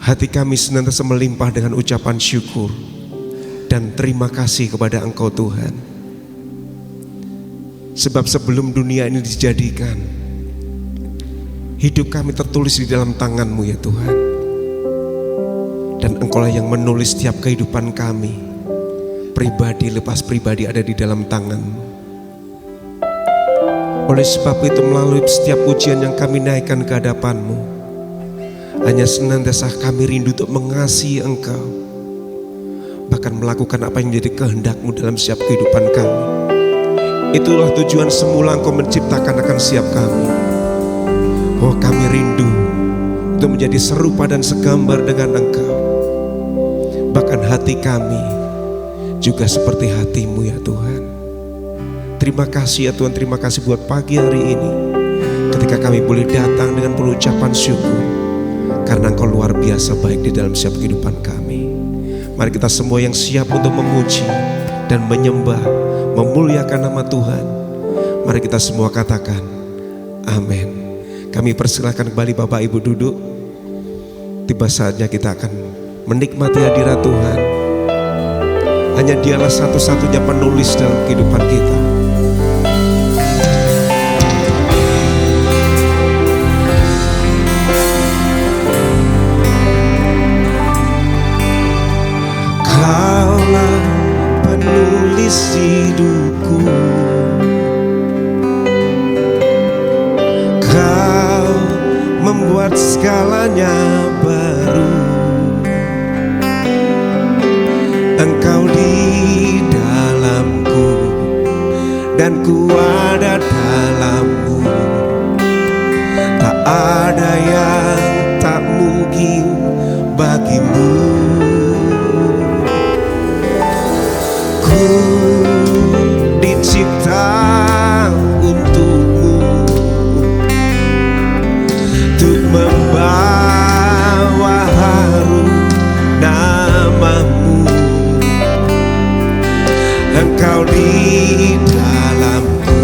Hati kami senantiasa melimpah dengan ucapan syukur dan terima kasih kepada Engkau Tuhan. Sebab sebelum dunia ini dijadikan, hidup kami tertulis di dalam tangan-Mu ya Tuhan. Dan Engkaulah yang menulis setiap kehidupan kami, pribadi lepas pribadi ada di dalam tangan-Mu. Oleh sebab itu melalui setiap ujian yang kami naikkan ke hadapan-Mu, hanya senantiasa kami rindu untuk mengasihi Engkau, bahkan melakukan apa yang menjadi kehendak-Mu dalam setiap kehidupan kami. Itulah tujuan semula Engkau menciptakan akan setiap kami. Oh, kami rindu untuk menjadi serupa dan segambar dengan Engkau. Bahkan hati kami juga seperti hati-Mu ya Tuhan. Terima kasih ya Tuhan, terima kasih buat pagi hari ini, ketika kami boleh datang dengan pengucapan syukur, karena Engkau luar biasa baik di dalam setiap kehidupan kami. Mari kita semua yang siap untuk memuji dan menyembah, memuliakan nama Tuhan, mari kita semua katakan amin. Kami persilakan kembali Bapak Ibu duduk. Tiba saatnya kita akan menikmati hadirat Tuhan. Hanya Dialah satu-satunya penulis dalam kehidupan kita. Kaulah penulis hidupku, Kau membuat segalanya baru. Engkau di dalamku dan ku ada dalam-Mu. Tak ada yang tak mungkin bagi-Mu. Ku dicipta untuk-Mu, untuk membawa harum nama-Mu. Engkau di dalamku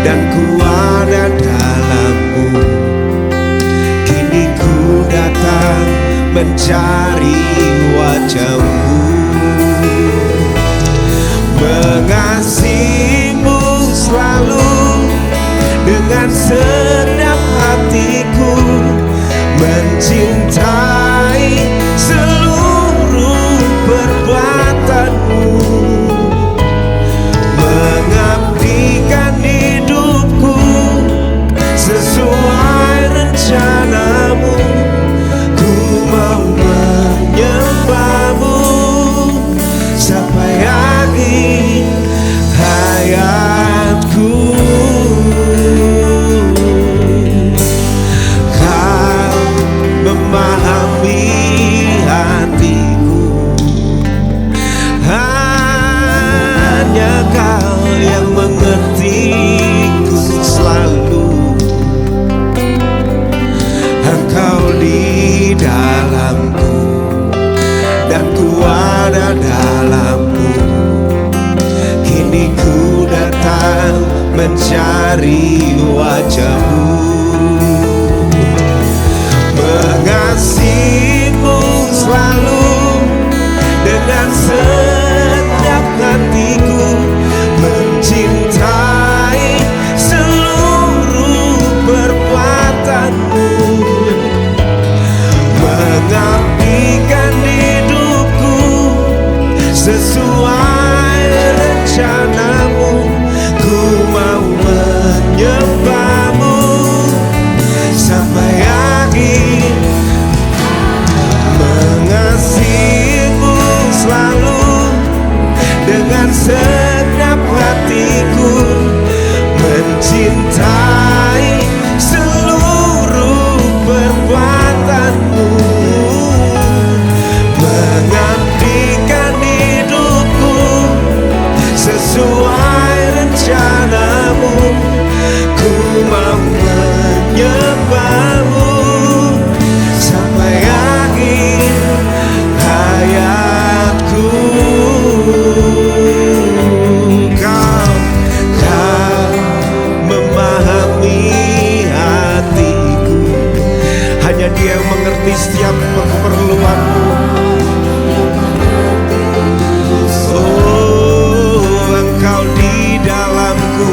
dan ku ada dalam-Mu. Kini ku datang mencari wajah-Mu, mengasihi-Mu selalu dengan segenap hatiku, mencintai seluruh perbuatan-Mu, mengabdikan hidupku sesuai rencana-Mu. Ku mau menyembah-Mu sampai akhir hayatku. Kau memahami hatiku, hanya Kau yang mengertiku selalu. Engkau di dalamku dan ku ada dalam-Mu. Kini ku datang mencari wajah-Mu, mengasihi-Mu selalu dengan setiap hatiku, mencintai seluruh perbuatan-Mu, mengabdikan hidupku sesuai rencana-Mu. Ku mau menyembah-Mu sampai akhir, mengasihi-Mu selalu dengan segenap hatiku, mencintai seluruh perbuatan-Mu, mengabdikan hidupku sesuai rencana-Mu. Ku mau menyembah-Mu sampai akhir hayatku. Kau memahami hatiku, hanya Dia yang mengerti mengerti setiap keperluanmu. Oh, Engkau di dalamku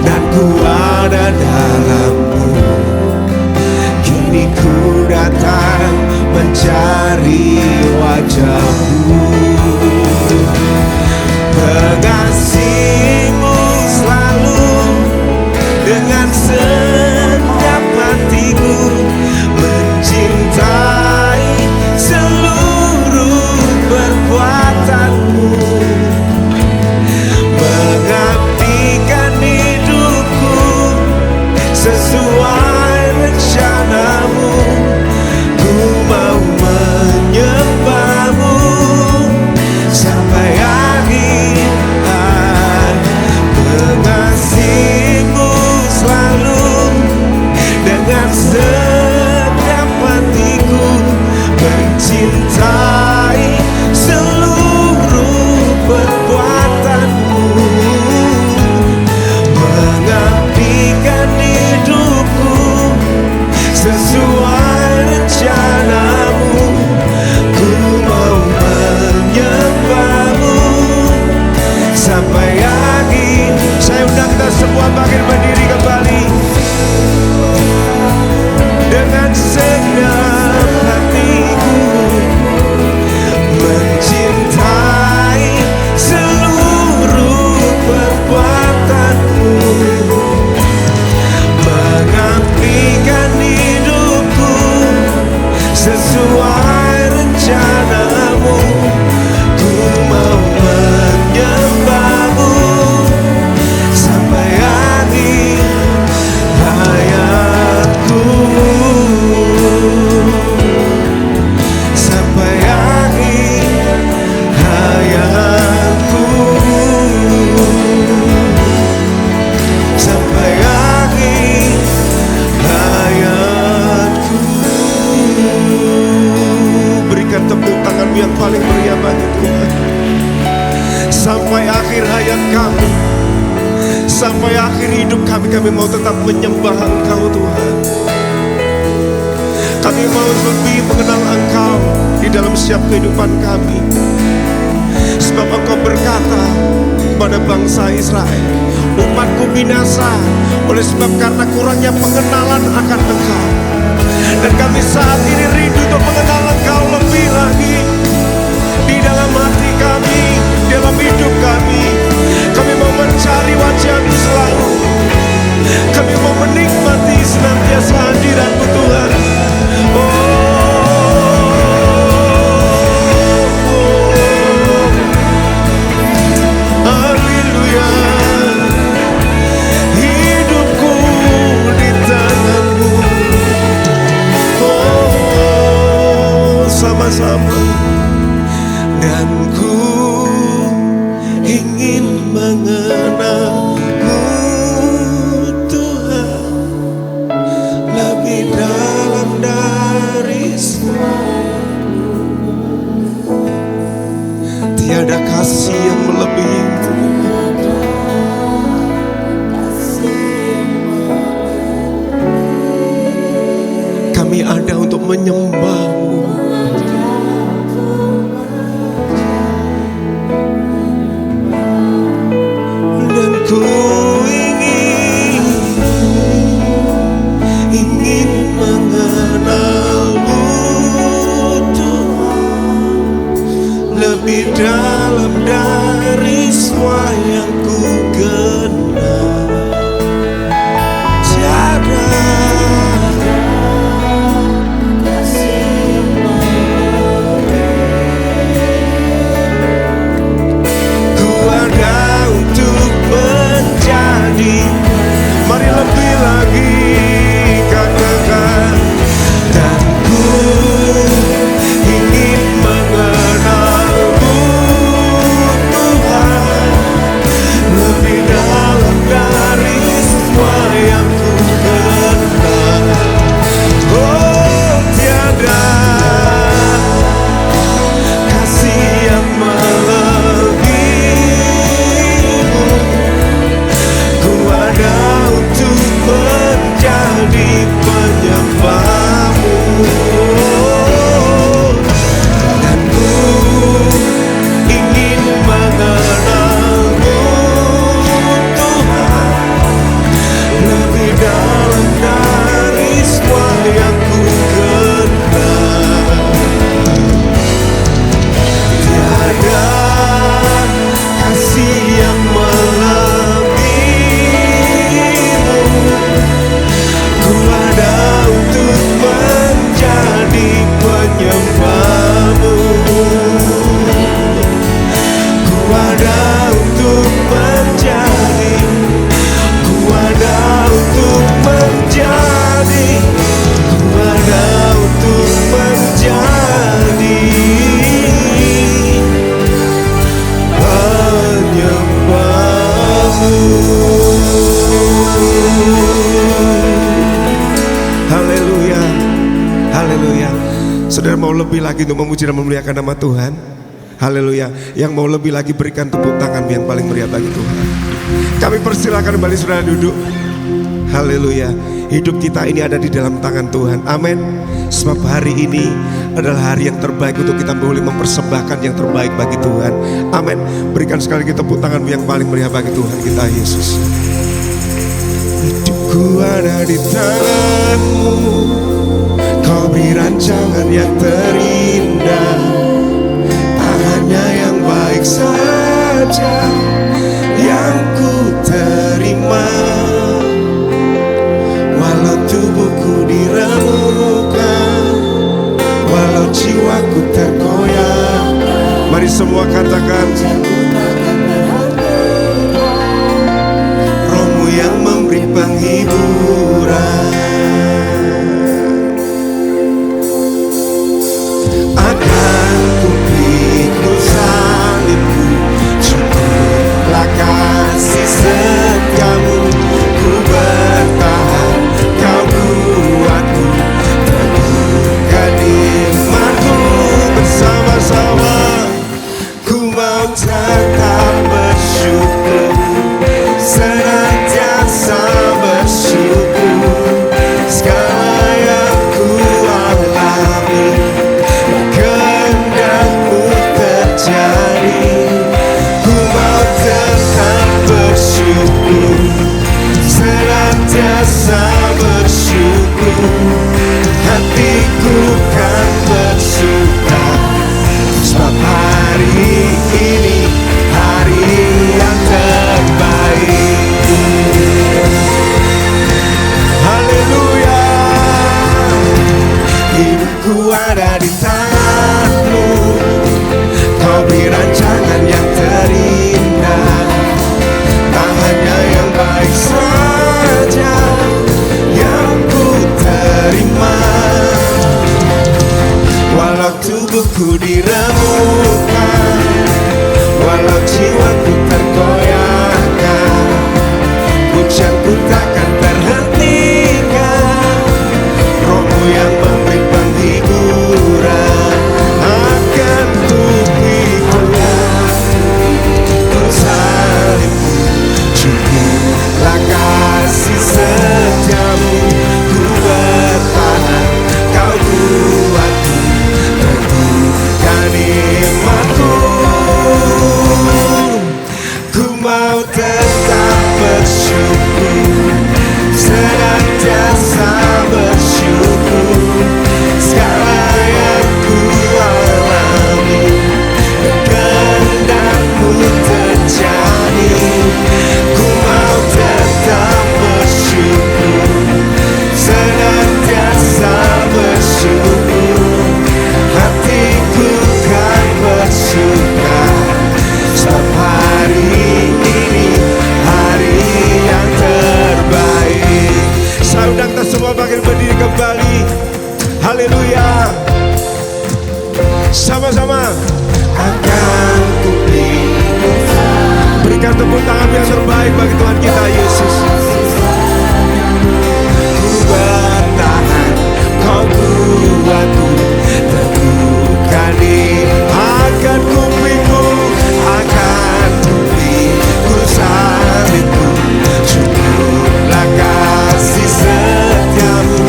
dan ku ada dalammu. Kini ku datang mencari wajahmu. Mengasihimu selalu dengan segenap hatiku, mencintai seluruh perbuatanmu, mengabdikan hidupku sesuai rencanamu. Ku mau menyembahmu sampai akhir hayat. Mengasihimu selalu dengan setiap hatiku, mencintai seluruh perbuatanmu, mengabdikan hidupku sesuai rencanamu. Ku mau menyembahmu sampai akhir. Saya undang kita semua bangkit berdiri kembali dengan segenap hatiku, mencintai seluruh perbuatanmu, mengabdikan hidupku sesuai rencanamu. Ku mau menyembahmu sampai akhir hayatku, sampai akhir hayatku, sampai akhir hayatku. Berikan tepuk tanganmu yang paling meriah bagi Tuhan. Sampai akhir hayat kami, sampai akhir hidup kami, kami mau tetap menyembah Engkau Tuhan. Kami mau lebih mengenal Engkau di dalam setiap kehidupan kami. Sebab Engkau berkata kepada bangsa Israel, umatku binasa oleh sebab karena kurangnya pengenalan akan Engkau. Dan kami saat ini rindu untuk mengenal Engkau lebih lagi di dalam hati kami, dalam hidup kami. Kami mau mencari wajah-Mu selalu. Kami mau menikmati senantiasa hadirat-Mu Tuhan. Haleluya. Hidupku di tangan-Mu. Sama-sama. Dan ku ingin mengenal-Mu Tuhan lebih dalam dari semua. Tiada kasih yang melebihi-Mu. Kami ada untuk menyembah-Mu. Dan ku ingin mengenal-Mu Tuhan lebih dalam dari semua yang ku kenal. Tiada ku ada untuk menjadi. Mari lebih lagi katakan. Dan ku ingin mengenal-Mu Tuhan lebih dalam dari semua yang ku kenal. Oh, tiada kasih yang melebihi-Mu. Ku ada untuk menjadi saudara mau lebih lagi untuk memuji dan memuliakan nama Tuhan? Haleluya. Yang mau lebih lagi berikan tepuk tangan yang paling meriah bagi Tuhan. Kami persilakan kembali saudara duduk. Haleluya. Hidup kita ini ada di dalam tangan Tuhan. Amin. Sebab hari ini adalah hari yang terbaik untuk kita boleh mempersembahkan yang terbaik bagi Tuhan. Amin. Berikan sekali lagi tepuk tangan yang paling meriah bagi Tuhan kita Yesus. Hidupku ada di tangan-Mu. Kau beri rancangan yang terindah, tak hanya yang baik saja yang ku terima. Walau tubuhku diremukkan, walau jiwaku tergoyah. Mari semua katakan, Roh-Mu yang memberi penghiburan. Akan ku pikul salibmu, cukuplah kasih setiamu. Ku bertahan, kau buatku teguhkan imanku. Bersama-sama ku mau tetap bersyukur, senantiasa bersyukur. Segala yang ku alami, kehendak-Mu terjadi. Ku mau tetap bersyukur, senantiasa bersyukur. Hatiku kan bersuka, sebab hari ini hari yang terbaik. Haleluya. Hidupku ada di tangan-Mu. Kau beri rancangan yang terindah, tak hanya yang baik saja yang ku terima. Walau tubuhku diremukkan, walau jiwaku tergoyahkan, pujianku takkan terhentikan. Roh-Mu yang memberi penghiburan. Akan ku pikul salibmu, cukuplah kasih setiamu. Ku bertahan, kau buatku teguhkan imanku. Ku mau tetap bersyukur, senantiasa bersyukur. Segala yang ku alami, kehendak-Mu terjadi. Ku mau tetap bersyukur, senantiasa bersyukur. Hatiku kan bersuka, sebab hari ini hari yang terbaik. Saya undang kita semua bangkit berdiri kembali. Haleluya. Sama-sama. Akan ku berikan tepuk tangan yang terbaik bagi Tuhan kita Yesus. Ku bertahan, kau buatku teguhkan iman. Akan ku pikul, akan ku pikul salibmu, cukuplah kasih setiamu.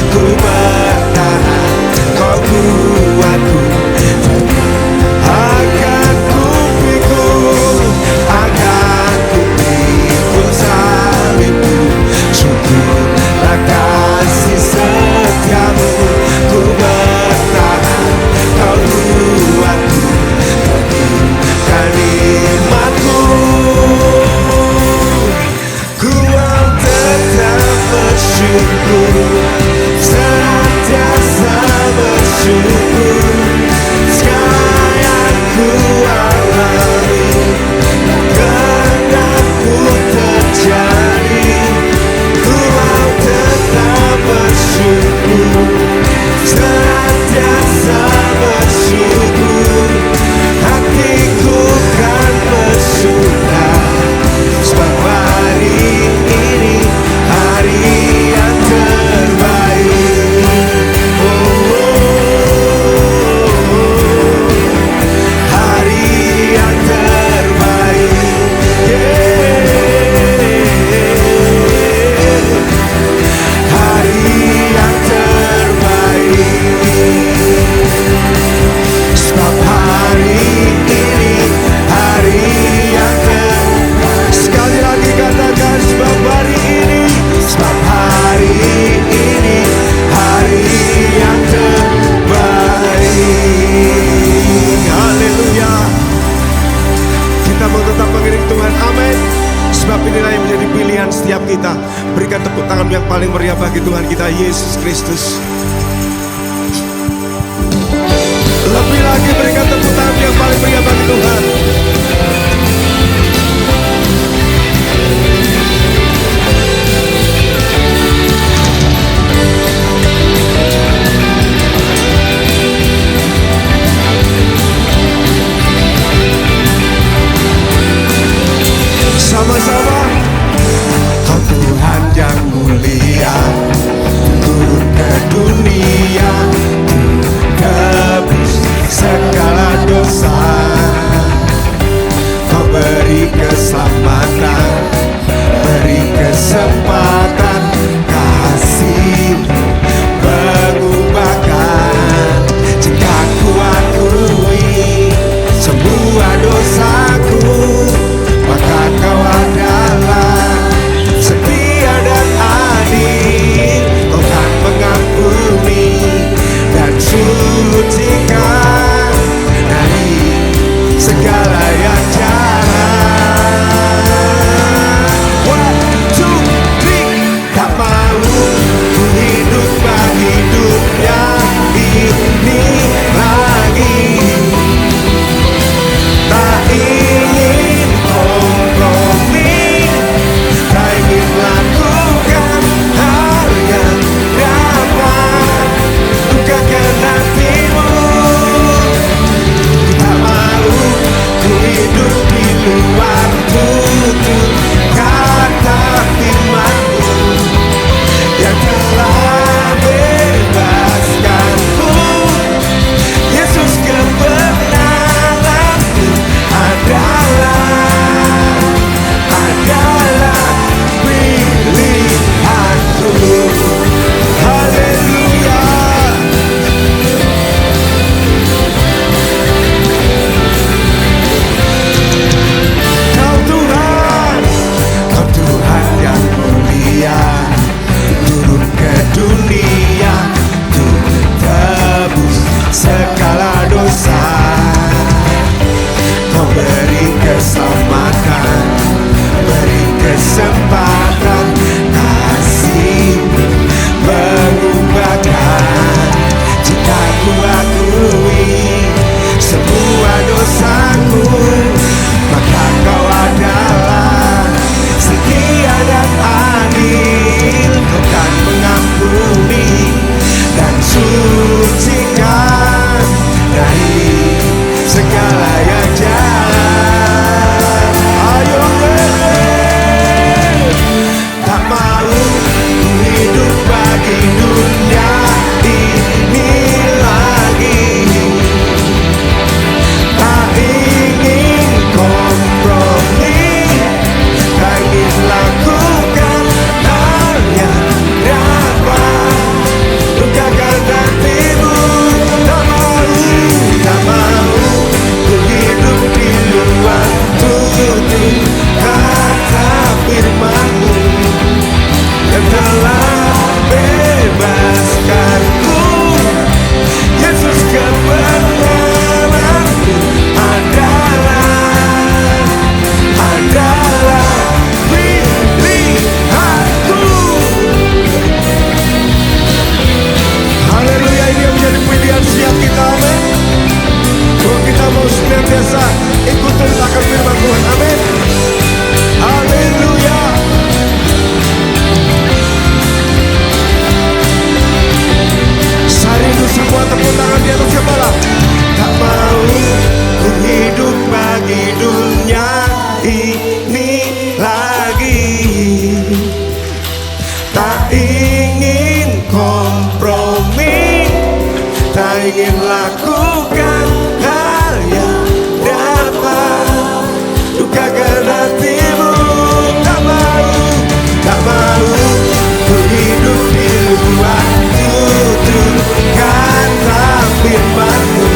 Ku bertahan, kau buatku teguh. Akan ku pikul, akan ku pikul salibmu, cukuplah kasih setiamu. Ku bertahan, kau buatku teguhkan imanku. Ku mau tetap bersyukur, senantiasa bersyukur. Segala yang ku alami, kehendak-Mu terjadi. Ku mau tetap bersyukur, senantiasa bersyukur. Hatiku kan bersuka, sebab hari ini hari yang terbaik. paling meriah bagi Tuhan kita Yesus Kristus. Lebih lagi berikan tepuk tangan yang paling meriah bagi Tuhan. Sama-sama. Kau Tuhan yang mulia, turun ke dunia, tebus segala dosa. Kau beri keselamatan, beri kesempatan, kasih mengubahkan. Jika ku akui semua dosaku, maka Kau adalah setia dan adil. Kau kan mengampuni dan sucikan dari segala yang jahat. 1, 2, 3. Tak mau ku hidup bagi dunia ini lagi. Tak ingin kompromi, tak ingin lakukan hal yang dapat lukakan hatimu. Tak mau ku hidup di luar tutur kata firman-Mu yang telah bebaskanku. Yesus, kebenaran-Mu adalah pilihanku. Haleluya. Kau Tuhan yang mulia, turun ke dunia, untuk tebus segala dosa. Kau beri keselamatan, beri kesempatan, kasih-Mu mengubahkan. Jika ku akui semua dosaku, maka Kau adalah setia dan adil. Kau kan mengampuni dan sucikan dari segala yang jahat. Ayo tak mau ku hidup bagi dunia ini lagi. Tak ingin kompromi, tak ingin lakukan hal yang dapat lukakan hatimu. Tak mau ku hidup di luar tutur kata firman-Mu yang telah bebaskanku. Yesus, kebenaran-Mu adalah pilihanku. Haleluya, ini yang menjadi pilihan siap kita, amin. Bahwa kita mau senantiasa ikut terus akan firman Tuhan, amin. Haleluya. Sari itu semua tepuk tangan di atas kepala. Tak mau ku hidup bagi dunia ini lagi. Tak ingin kompromi, tak ingin lakukan hal yang dapat lukakan hatimu. Tak mau ku hidup di luar tutur kata firman-Mu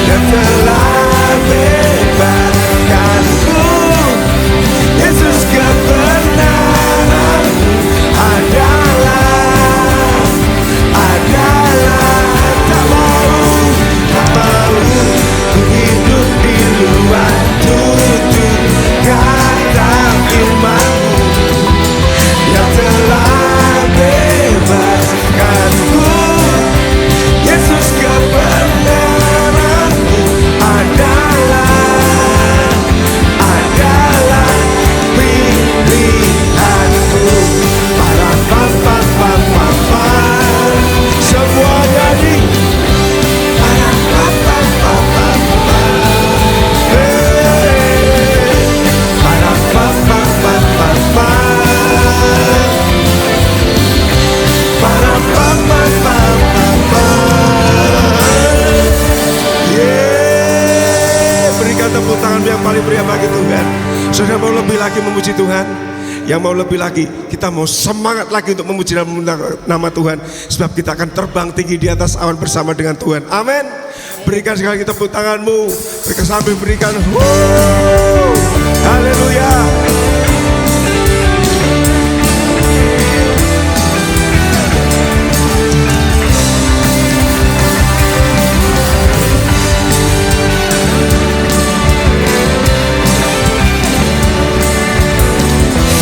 yang telah bebaskanku. Yesus, kebenaran-Mu adalah tak mau memuji Tuhan? Yang mau lebih lagi, kita mau semangat lagi untuk memuji dan nama Tuhan. Sebab kita akan terbang tinggi di atas awan bersama dengan Tuhan. Amin. Berikan sekali lagi tepuk tanganmu. Berikan sambil berikan. Haleluya.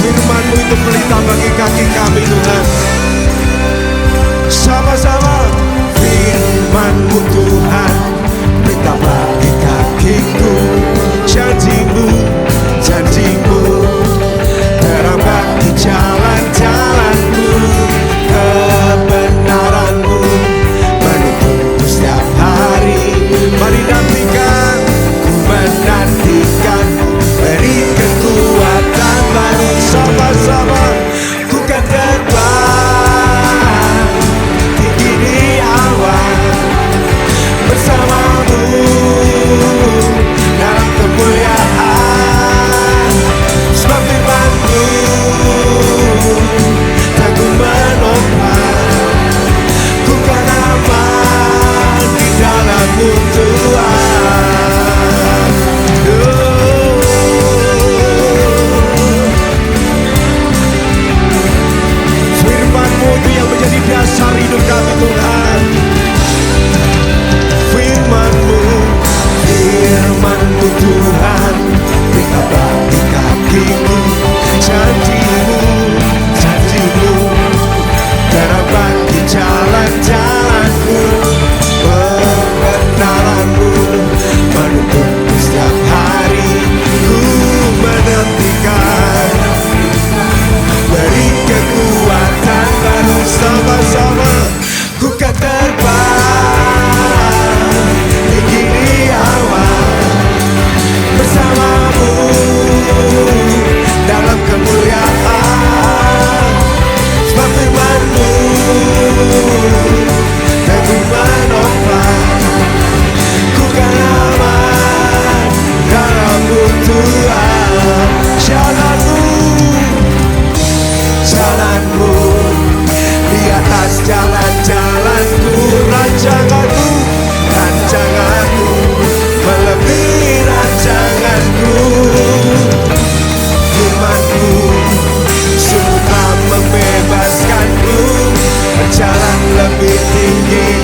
Firman-Mu itu pelita bagi kaki kami Tuhan. Sama-sama. Firman-Mu Tuhan, pelita bagi kakiku. Janji-Mu, janji-Mu, terang bagi jalan-jalanku. Kebenaran-Mu menuntunku setiap hari. Mari nantikan, ku menantikan. Beri kekuatan baru. Sama-sama ku kan terbang tinggi di awan bersamamu dalam kemuliaan. Sebab firman-Mu teguh menopang, ku kan aman di dalam-Mu Tuhan. Firman-Mu itu yang menjadi dasar hidup kami Tuhan. Firman-Mu, firman-Mu Tuhan, pelita bagi kakiku. Janji-Mu, janji-Mu, terang bagi jalan-jalanku. Kebenaran-Mu menuntunku setiap hari. Ku menantikan, beri kekuatan baru. Sama-sama ku kan terbang tinggi di awan bersamamu dalam kemuliaan. Sebab firman-Mu teguh menopang, ku kan aman dalam-Mu Tuhan. Jalan-Mu, jalan-Mu di atas jalan-jalanku. Rancangan-Mu, rancangan-Mu melebihi rancanganku. Firman-Mu sungguh telah membebaskanku, berjalan lebih tinggi,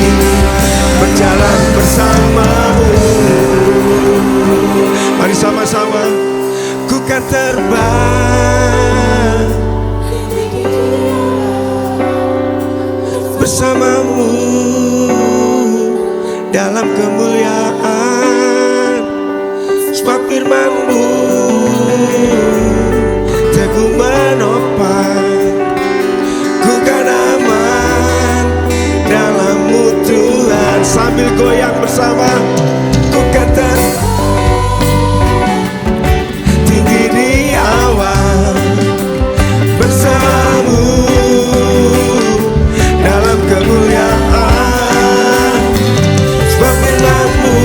berjalan bersama-Mu. Mari sama-sama, ku kan terbang bersama-Mu dalam kemuliaan. Sebab firman-Mu teguh menopang, ku kan aman dalam-Mu Tuhan. Sambil goyang bersama, ku kan tinggi di awan bersama-Mu dalam kemuliaan. Sebab firman-Mu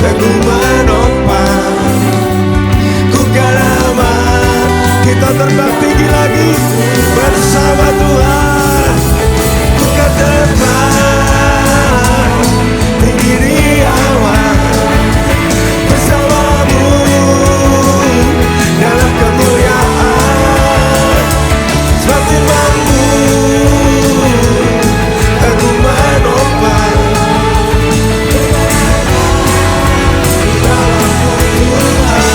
teguh menopang, ku kan aman. Kita terbang tinggi lagi bersama Tuhan. Ku kan terbang tinggi di awan bersama-Mu dalam kemuliaan. Sebab firman-Mu teguh menopang, dalam-Mu Tuhan.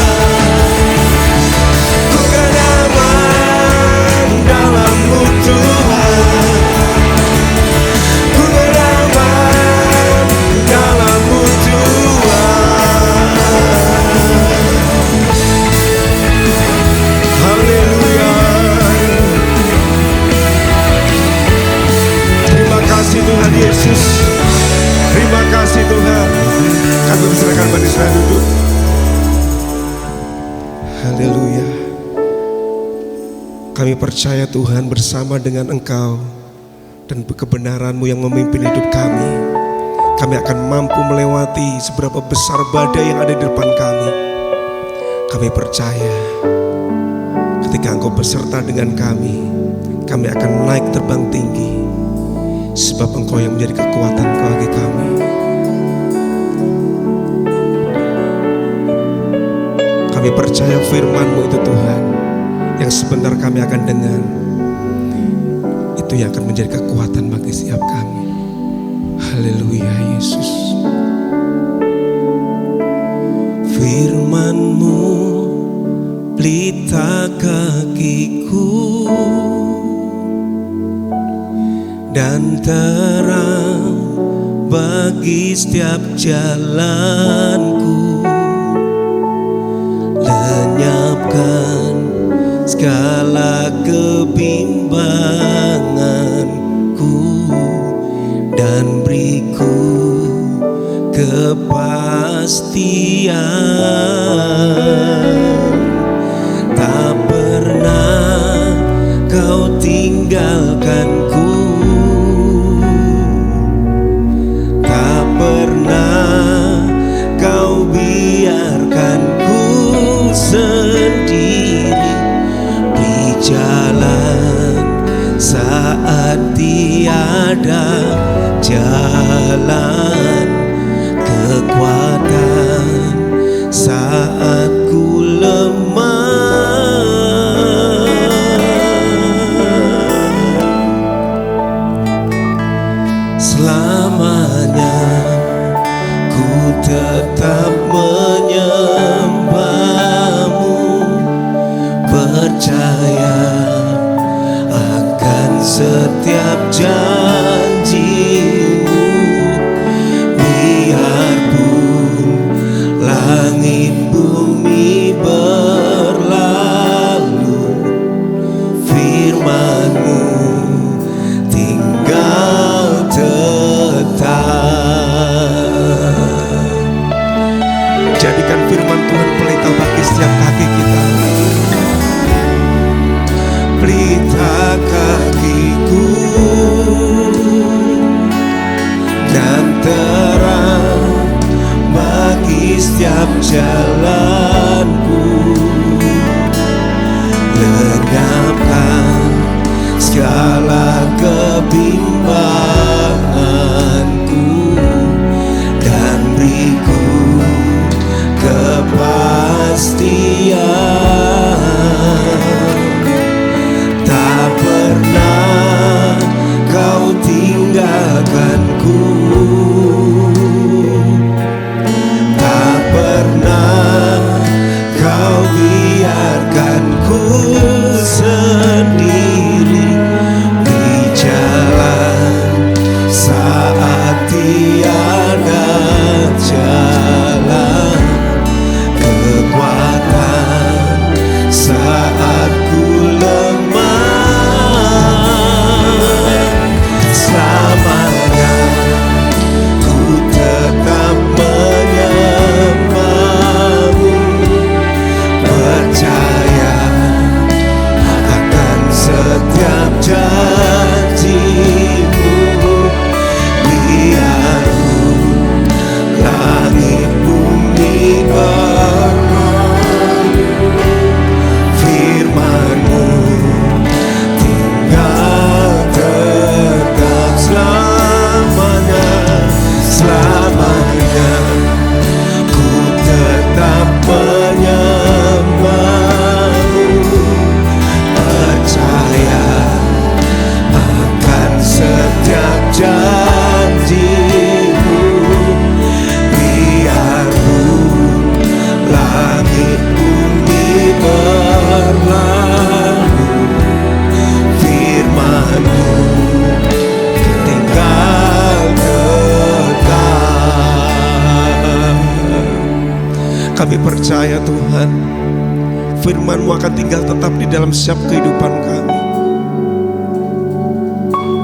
Ku kan aman dalam-Mu Tuhan. Ku kan aman dalam-Mu Tuhan. Haleluya. Terima kasih Tuhan Yesus. Terima kasih Tuhan. Kami berserahkan pada Israel duduk. Haleluya. Kami percaya Tuhan bersama dengan Engkau dan kebenaran-Mu yang memimpin hidup kami. Kami akan mampu melewati seberapa besar badai yang ada di depan kami. Kami percaya ketika Engkau beserta dengan kami akan naik terbang tinggi, sebab Engkau yang menjadi kekuatan bagi kami. Kami percaya firman-Mu itu Tuhan, yang sebentar kami akan dengar, itu yang akan menjadi kekuatan bagi setiap kami. Haleluya Yesus. Firman-Mu pelita kakiku dan terang bagi setiap jalanku, lenyapkan segala kebimbanganku dan beriku kepastian. Tak pernah Kau tinggalkanku, tak pernah Kau biarkanku sendiri di jalan saat tiada jalan, kekuatan saat ku lemah. Selamanya ku tetap menyembah-Mu, percaya akan setiap janji-Mu. Biarpun langit bumi berlalu, firman-Mu tinggal tetap. Jadikan firman Tuhan pelita bagi setiap kaki kita, pelita kakiku dan terang bagi setiap jalanku, lenyapkan segala kebimbanganku dan beriku kepastian. Tak pernah Kau tinggalkanku, tak pernah Kau biarkanku sendiri di jalan saat tiada jalan, kekuatan saat ku lemah. Selamanya ku tetap menyembah-Mu, percaya akan setiap janji-Mu. Biarpun langit bumi berlalu, firman-Mu tinggal tetap selamanya. Selamanya ku tetap menyembah-Mu, percaya akan setiap janji-Mu. Biarpun langit bumi berlalu, firman-Mu tinggal tetap. Kami percaya Tuhan, firman-Mu akan tinggal tetap di dalam setiap kehidupan kami.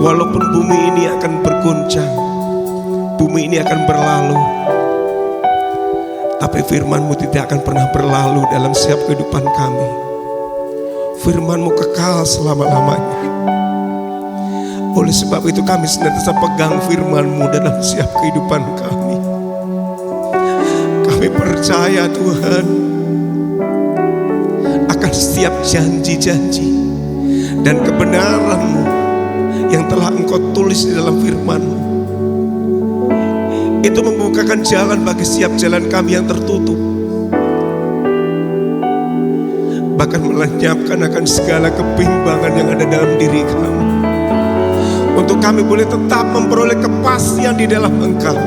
Walaupun bumi ini akan berguncang, bumi ini akan berlalu, tapi firman-Mu tidak akan pernah berlalu dalam setiap kehidupan kami. Firman-Mu kekal selama-lamanya. Oleh sebab itu kami senantiasa pegang firman-Mu dalam setiap kehidupan kami. Kami percaya Tuhan, akan setiap janji-janji dan kebenaran-Mu yang telah Engkau tulis di dalam firman-Mu. Itu membukakan jalan bagi setiap jalan kami yang tertutup, bahkan melenyapkan akan segala kebimbangan yang ada dalam diri kami, untuk kami boleh tetap memperoleh kepastian di dalam Engkau.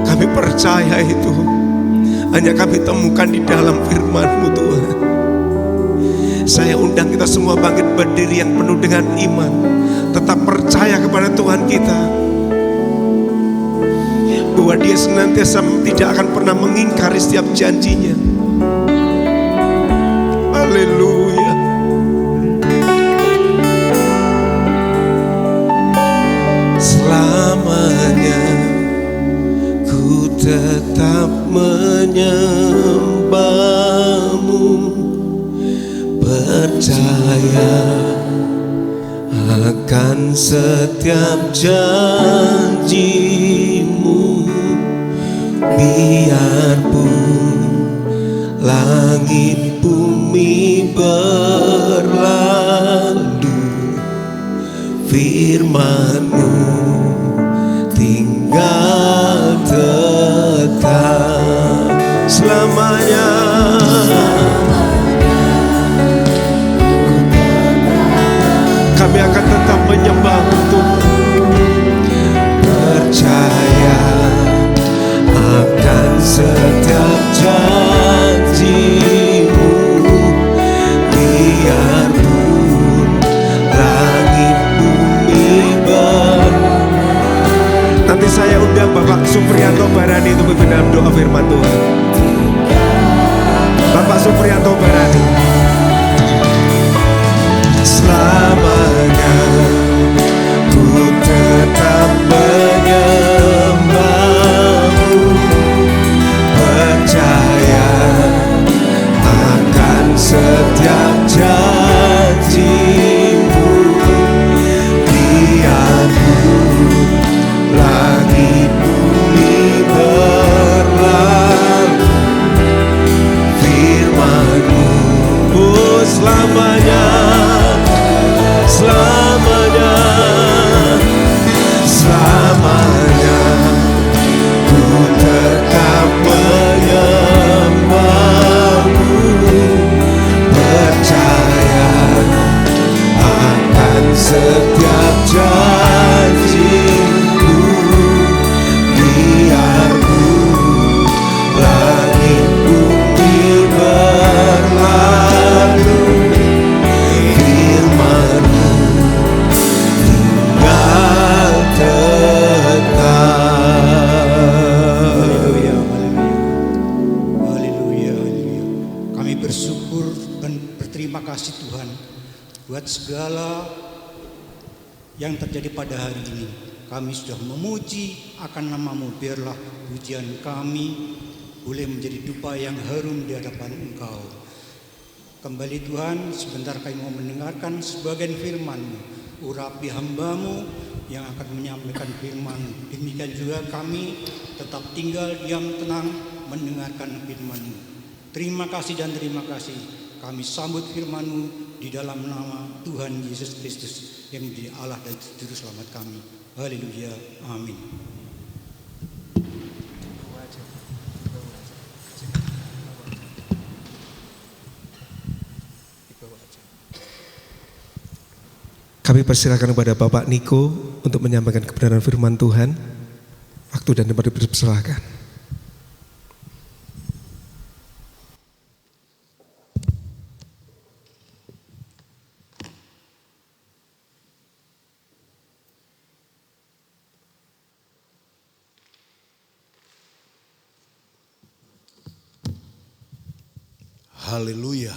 Kami percaya itu hanya kami temukan di dalam firman-Mu, Tuhan. Saya undang kita semua bangkit berdiri yang penuh dengan iman, tetap percaya kepada Tuhan kita, bahwa Dia senantiasa tidak akan pernah mengingkari setiap janjinya. Haleluya. Selamanya ku tetap menyembah-Mu, percaya akan setiap janji-Mu. Biarpun langit bumi berlalu, firman-Mu tinggal tetap selamanya. Kami akan tetap menyembah-Mu, Tuhan. Percaya akan setiap janji-Mu, biarpun langit bumi Nanti saya undang Bapak Supriyanto Barani untuk pimpin dalam doa firman Tuhan. Bapak Supriyanto Barani. Selamanya ku tetap menyembah-Mu, percaya akan setiap janji-Mu, biarpun langit bumi berlalu, firman-Mu selamanya, selamanya, selamanya ku tetap menyembah-Mu, percaya akan setiap janji-Mu, biarpun langit bumi berlalu, firman-Mu tinggal tetap. Haleluya, haleluya, haleluya, haleluya. Kami bersyukur dan berterima kasih Tuhan buat segala yang terjadi pada hari ini. Kami sudah memuji akan nama-Mu, biarlah pujian kami boleh menjadi dupa yang harum di hadapan Engkau. Kembali Tuhan, sebentar kami mau mendengarkan sebagian firman-Mu. Urapi hamba-Mu yang akan menyampaikan firman-Mu. Demikian juga kami tetap tinggal diam tenang mendengarkan firman-Mu. Terima kasih dan terima kasih. Kami sambut firman-Mu di dalam nama Tuhan Yesus Kristus yang menjadi Allah dan Juru Selamat kami. Haleluya, amin. Kami persilakan kepada Bapak Niko untuk menyampaikan kebenaran firman Tuhan. Waktu dan tempat dipersilakan. Haleluya.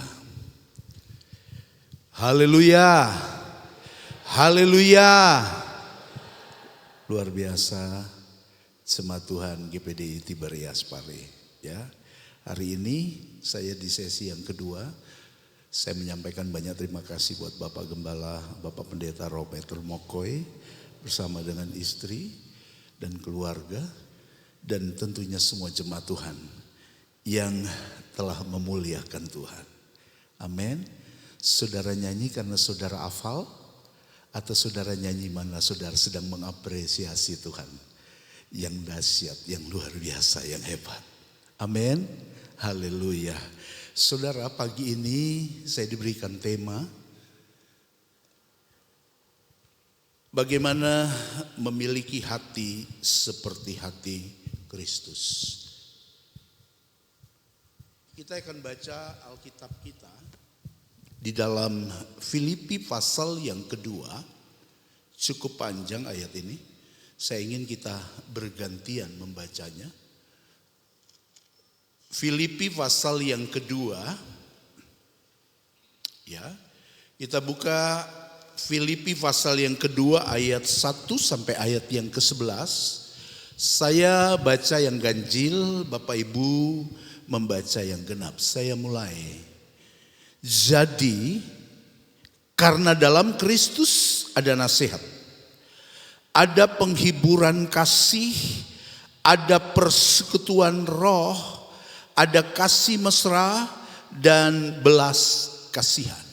Haleluya. Haleluya. Luar biasa jemaat Tuhan GPDI Tiberias Pare, ya. Hari ini saya di sesi yang kedua. Saya menyampaikan banyak terima kasih buat Bapak Gembala, Bapak Pendeta Ropeter Mokoy bersama dengan istri dan keluarga, dan tentunya semua jemaat Tuhan yang telah memuliakan Tuhan. Amin. Saudara nyanyi karena saudara hafal, atau saudara nyanyi mana saudara sedang mengapresiasi Tuhan yang dahsyat, yang luar biasa, yang hebat. Amin. Haleluya. Saudara, pagi ini saya diberikan tema bagaimana memiliki hati seperti hati Kristus. Kita akan baca Alkitab kita di dalam Filipi pasal yang kedua. Cukup panjang ayat ini. Saya ingin kita bergantian membacanya. Filipi pasal yang kedua. Ya, kita buka Filipi pasal yang kedua ayat 1 sampai ayat yang ke-11. Saya baca yang ganjil, Bapak Ibu membaca yang genap. Saya mulai. Jadi, karena dalam Kristus ada nasihat, ada penghiburan kasih, ada persekutuan roh, ada kasih mesra dan belas kasihan.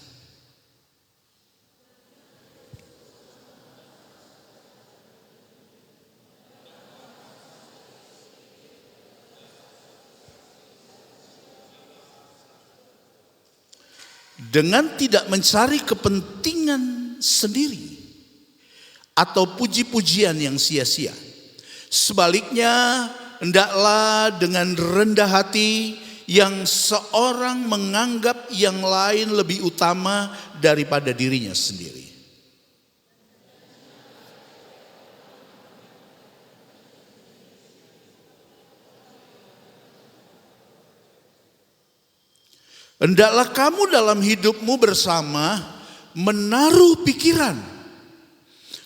Dengan tidak mencari kepentingan sendiri atau puji-pujian yang sia-sia. Sebaliknya, hendaklah dengan rendah hati yang seorang menganggap yang lain lebih utama daripada dirinya sendiri. Hendaklah kamu dalam hidupmu bersama menaruh pikiran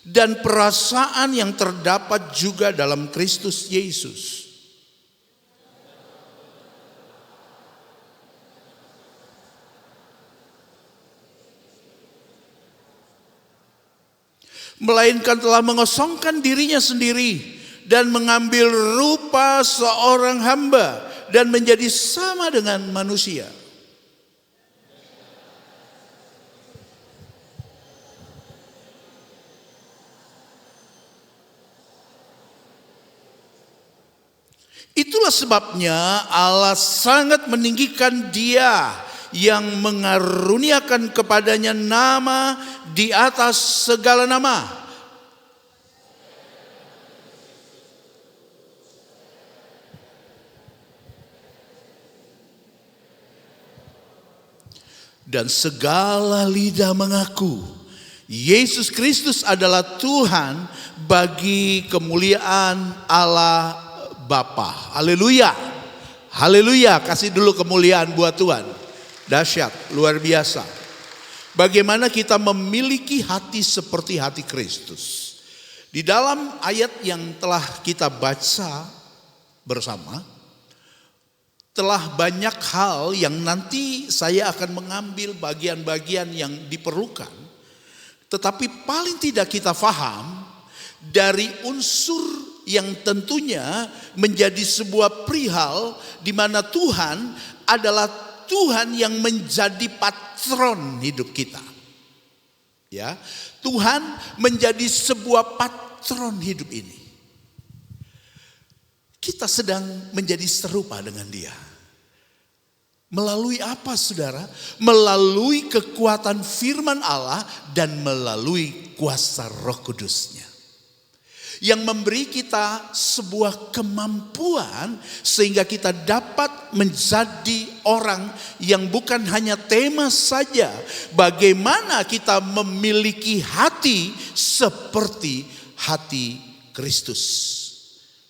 dan perasaan yang terdapat juga dalam Kristus Yesus. Melainkan telah mengosongkan dirinya sendiri dan mengambil rupa seorang hamba dan menjadi sama dengan manusia. Itulah sebabnya Allah sangat meninggikan Dia yang mengaruniakan kepadanya nama di atas segala nama. Dan segala lidah mengaku Yesus Kristus adalah Tuhan bagi kemuliaan Allah Bapa. Haleluya. Haleluya. Kasih dulu kemuliaan buat Tuhan. Dahsyat, luar biasa. Bagaimana kita memiliki hati seperti hati Kristus. Di dalam ayat yang telah kita baca bersama, telah banyak hal yang nanti saya akan mengambil bagian-bagian yang diperlukan. Tetapi paling tidak kita faham dari unsur yang tentunya menjadi sebuah perihal di mana Tuhan adalah Tuhan yang menjadi patron hidup kita. Ya, Tuhan menjadi sebuah patron hidup ini. Kita sedang menjadi serupa dengan Dia. Melalui apa, saudara? Melalui kekuatan firman Allah dan melalui kuasa Roh Kudus-Nya. Yang memberi kita sebuah kemampuan sehingga kita dapat menjadi orang yang bukan hanya tema saja. Bagaimana kita memiliki hati seperti hati Kristus.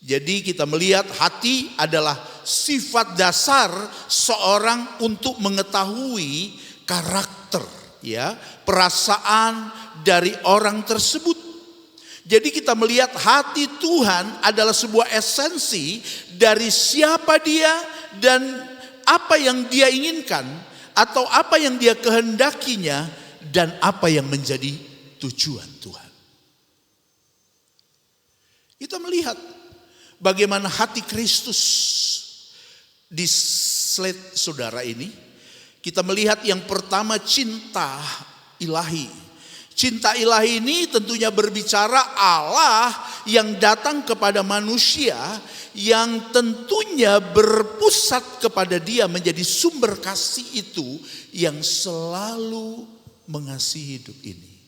Jadi kita melihat hati adalah sifat dasar seorang untuk mengetahui karakter, ya, perasaan dari orang tersebut. Jadi kita melihat hati Tuhan adalah sebuah esensi dari siapa Dia dan apa yang Dia inginkan atau apa yang Dia kehendakinya dan apa yang menjadi tujuan Tuhan. Kita melihat bagaimana hati Kristus di slide saudara ini. Kita melihat yang pertama cinta ilahi. Cinta ilahi ini tentunya berbicara Allah yang datang kepada manusia, yang tentunya berpusat kepada Dia, menjadi sumber kasih itu yang selalu mengasihi hidup ini.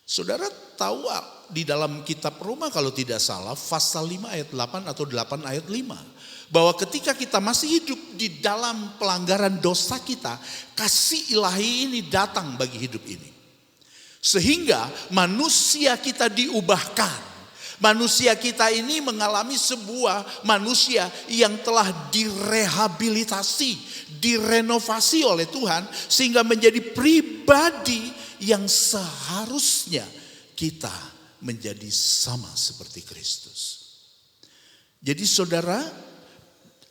Saudara tahu di dalam kitab Roma kalau tidak salah pasal 5 ayat 8 atau 8 ayat 5. Bahwa ketika kita masih hidup di dalam pelanggaran dosa kita, kasih ilahi ini datang bagi hidup ini. Sehingga manusia kita diubahkan. Manusia kita ini mengalami sebuah manusia yang telah direhabilitasi, direnovasi oleh Tuhan. Sehingga menjadi pribadi yang seharusnya kita menjadi sama seperti Kristus. Jadi saudara,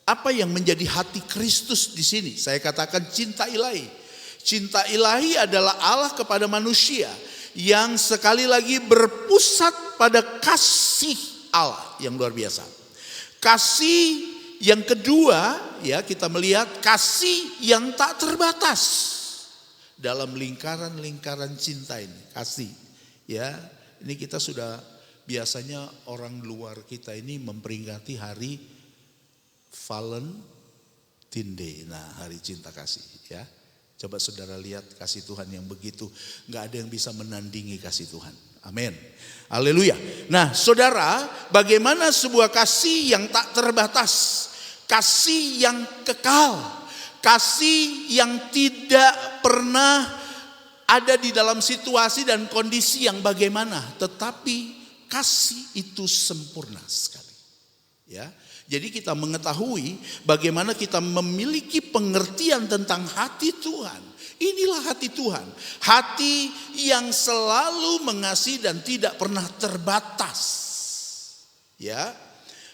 apa yang menjadi hati Kristus di sini? Saya katakan cinta ilahi. Cinta ilahi adalah Allah kepada manusia yang sekali lagi berpusat pada kasih Allah yang luar biasa. Kasih yang kedua, ya, kita melihat kasih yang tak terbatas. Dalam lingkaran-lingkaran cinta ini, kasih, ya, ini kita sudah biasanya orang luar kita ini memperingati hari Valentine Day, nah hari cinta kasih, ya. Coba saudara lihat kasih Tuhan yang begitu, nggak ada yang bisa menandingi kasih Tuhan. Amin, haleluya. Nah saudara, bagaimana sebuah kasih yang tak terbatas, kasih yang kekal. Kasih yang tidak pernah ada di dalam situasi dan kondisi yang bagaimana. Tetapi kasih itu sempurna sekali. Ya, jadi kita mengetahui bagaimana kita memiliki pengertian tentang hati Tuhan. Inilah hati Tuhan. Hati yang selalu mengasihi dan tidak pernah terbatas. Ya,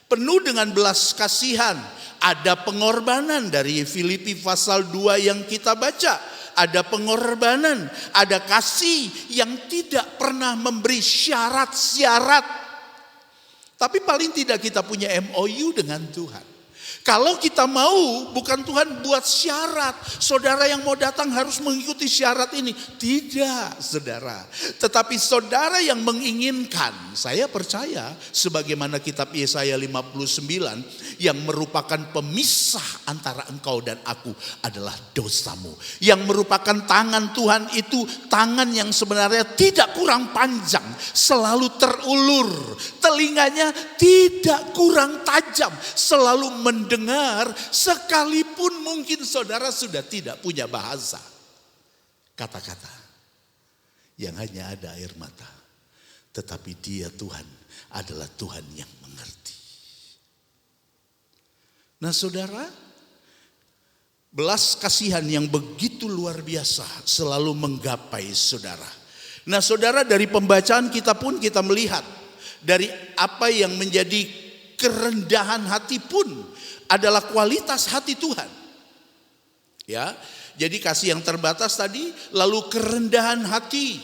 penuh dengan belas kasihan. Ada pengorbanan dari Filipi pasal 2 yang kita baca. Ada pengorbanan, ada kasih yang tidak pernah memberi syarat-syarat. Tapi paling tidak kita punya MOU dengan Tuhan. Kalau kita mau, bukan Tuhan buat syarat. Saudara yang mau datang harus mengikuti syarat ini. Tidak, saudara. Tetapi saudara yang menginginkan, saya percaya sebagaimana kitab Yesaya 59 yang merupakan pemisah antara engkau dan aku adalah dosamu. Yang merupakan tangan Tuhan itu tangan yang sebenarnya tidak kurang panjang, selalu terulur. Telinganya tidak kurang tajam, selalu mendengar sekalipun mungkin saudara sudah tidak punya bahasa. Kata-kata yang hanya ada air mata. Tetapi Dia Tuhan adalah Tuhan yang mengerti. Nah saudara, belas kasihan yang begitu luar biasa selalu menggapai saudara. Nah saudara, dari pembacaan kita pun kita melihat dari apa yang menjadi kerendahan hati pun adalah kualitas hati Tuhan. Ya, jadi kasih yang terbatas tadi, lalu kerendahan hati.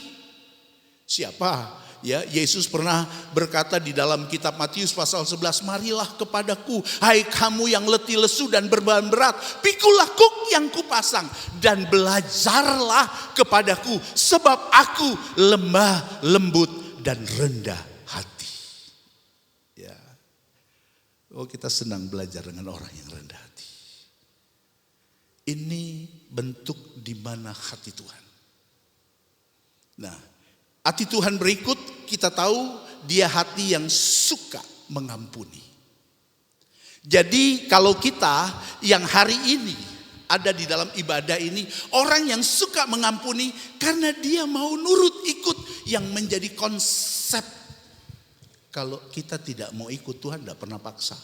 Siapa? Ya, Yesus pernah berkata di dalam kitab Matius pasal 11, marilah kepadaku, hai kamu yang letih lesu dan berbeban berat, pikulah kuk yang kupasang dan belajarlah kepadaku, sebab aku lemah lembut dan rendah hati. Ya, oh kita senang belajar dengan orang yang rendah hati. Ini bentuk di mana hati Tuhan. Nah, hati Tuhan berikut kita tahu Dia hati yang suka mengampuni. Jadi kalau kita yang hari ini ada di dalam ibadah ini, orang yang suka mengampuni karena dia mau nurut ikut yang menjadi konsep. Kalau kita tidak mau ikut, Tuhan tidak pernah paksa.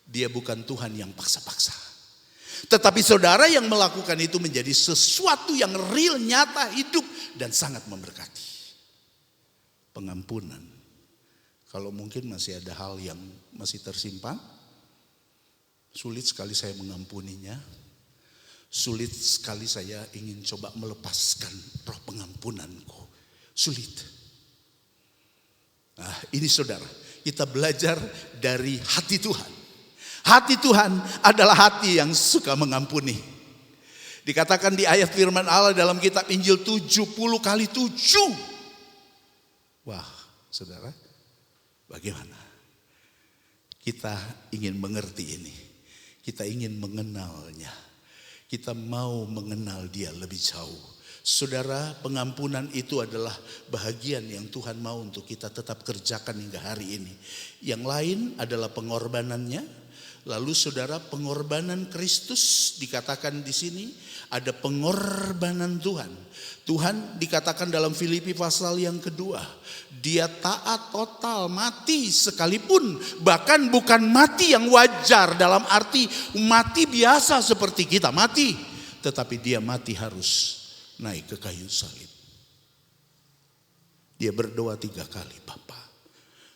Dia bukan Tuhan yang paksa-paksa. Tetapi saudara yang melakukan itu menjadi sesuatu yang real, nyata, hidup dan sangat memberkati. Pengampunan. Kalau mungkin masih ada hal yang masih tersimpan, sulit sekali saya mengampuninya. Sulit sekali saya ingin coba melepaskan roh pengampunanku. Sulit. Nah, ini saudara, kita belajar dari hati Tuhan. Hati Tuhan adalah hati yang suka mengampuni. Dikatakan di ayat firman Allah dalam kitab Injil 70 kali 7. Wah, saudara, bagaimana? Kita ingin mengerti ini. Kita ingin mengenalnya. Kita mau mengenal dia lebih jauh. Saudara, pengampunan itu adalah bahagian yang Tuhan mau untuk kita tetap kerjakan hingga hari ini. Yang lain adalah pengorbanannya. Lalu saudara, pengorbanan Kristus dikatakan di sini ada pengorbanan Tuhan. Tuhan dikatakan dalam Filipi pasal yang kedua, dia taat total, mati sekalipun, bahkan bukan mati yang wajar dalam arti mati biasa seperti kita mati, tetapi dia mati harus naik ke kayu salib. Dia berdoa 3 kali, Bapa,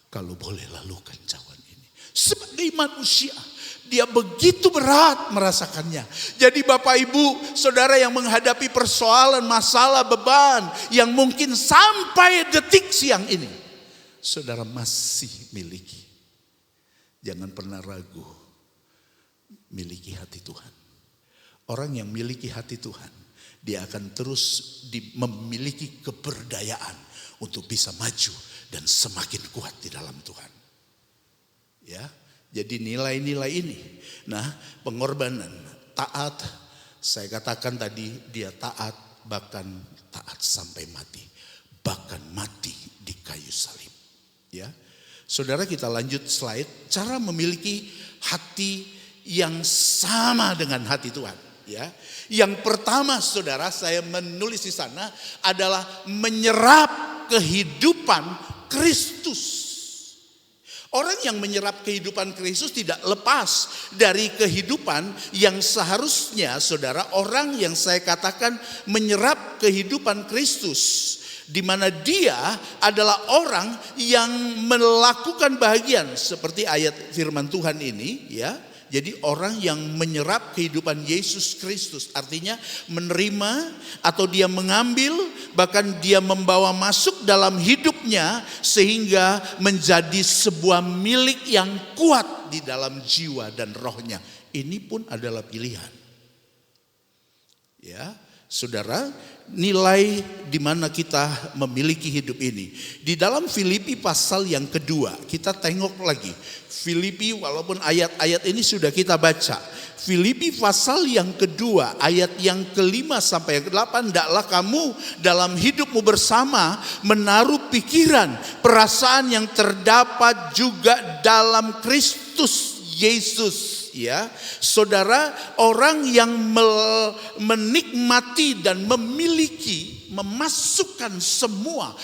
kalau boleh lalukan cawan ini. Sebagai manusia, dia begitu berat merasakannya. Jadi Bapak Ibu Saudara yang menghadapi persoalan, masalah, beban yang mungkin sampai detik siang ini saudara masih miliki. Jangan pernah ragu miliki hati Tuhan. Orang yang miliki hati Tuhan, dia akan terus memiliki keberdayaan untuk bisa maju dan semakin kuat di dalam Tuhan. Ya. Jadi nilai-nilai ini. Nah, pengorbanan, taat. Saya katakan tadi dia taat, bahkan taat sampai mati. Bahkan mati di kayu salib. Ya. Saudara, kita lanjut slide. Cara memiliki hati yang sama dengan hati Tuhan. Ya. Yang pertama saudara, saya menulis di sana adalah menyerap kehidupan Kristus. Orang yang menyerap kehidupan Kristus tidak lepas dari kehidupan yang seharusnya saudara, orang yang saya katakan menyerap kehidupan Kristus, di mana dia adalah orang yang melakukan bahagian seperti ayat firman Tuhan ini, ya. Jadi orang yang menyerap kehidupan Yesus Kristus, artinya menerima atau dia mengambil, bahkan dia membawa masuk dalam hidupnya sehingga menjadi sebuah milik yang kuat di dalam jiwa dan rohnya. Ini pun adalah pilihan. Ya, saudara, nilai di mana kita memiliki hidup ini. Di dalam Filipi pasal yang kedua, kita tengok lagi. Filipi, walaupun ayat-ayat ini sudah kita baca. Filipi pasal yang kedua, ayat yang ke-5 sampai yang ke-8. Hendaklah kamu dalam hidupmu bersama menaruh pikiran, perasaan yang terdapat juga dalam Kristus Yesus. Ya, saudara, orang yang menikmati dan memiliki, memasukkan semua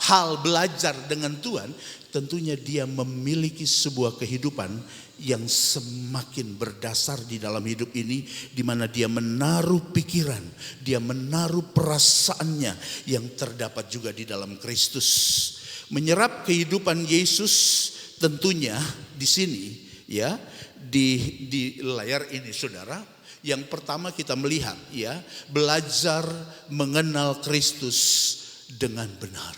hal belajar dengan Tuhan, tentunya dia memiliki sebuah kehidupan yang semakin berdasar di dalam hidup ini, di mana dia menaruh pikiran, dia menaruh perasaannya yang terdapat juga di dalam Kristus. Menyerap kehidupan Yesus tentunya di sini, ya, di layar ini saudara. Yang pertama kita melihat, ya, belajar mengenal Kristus dengan benar.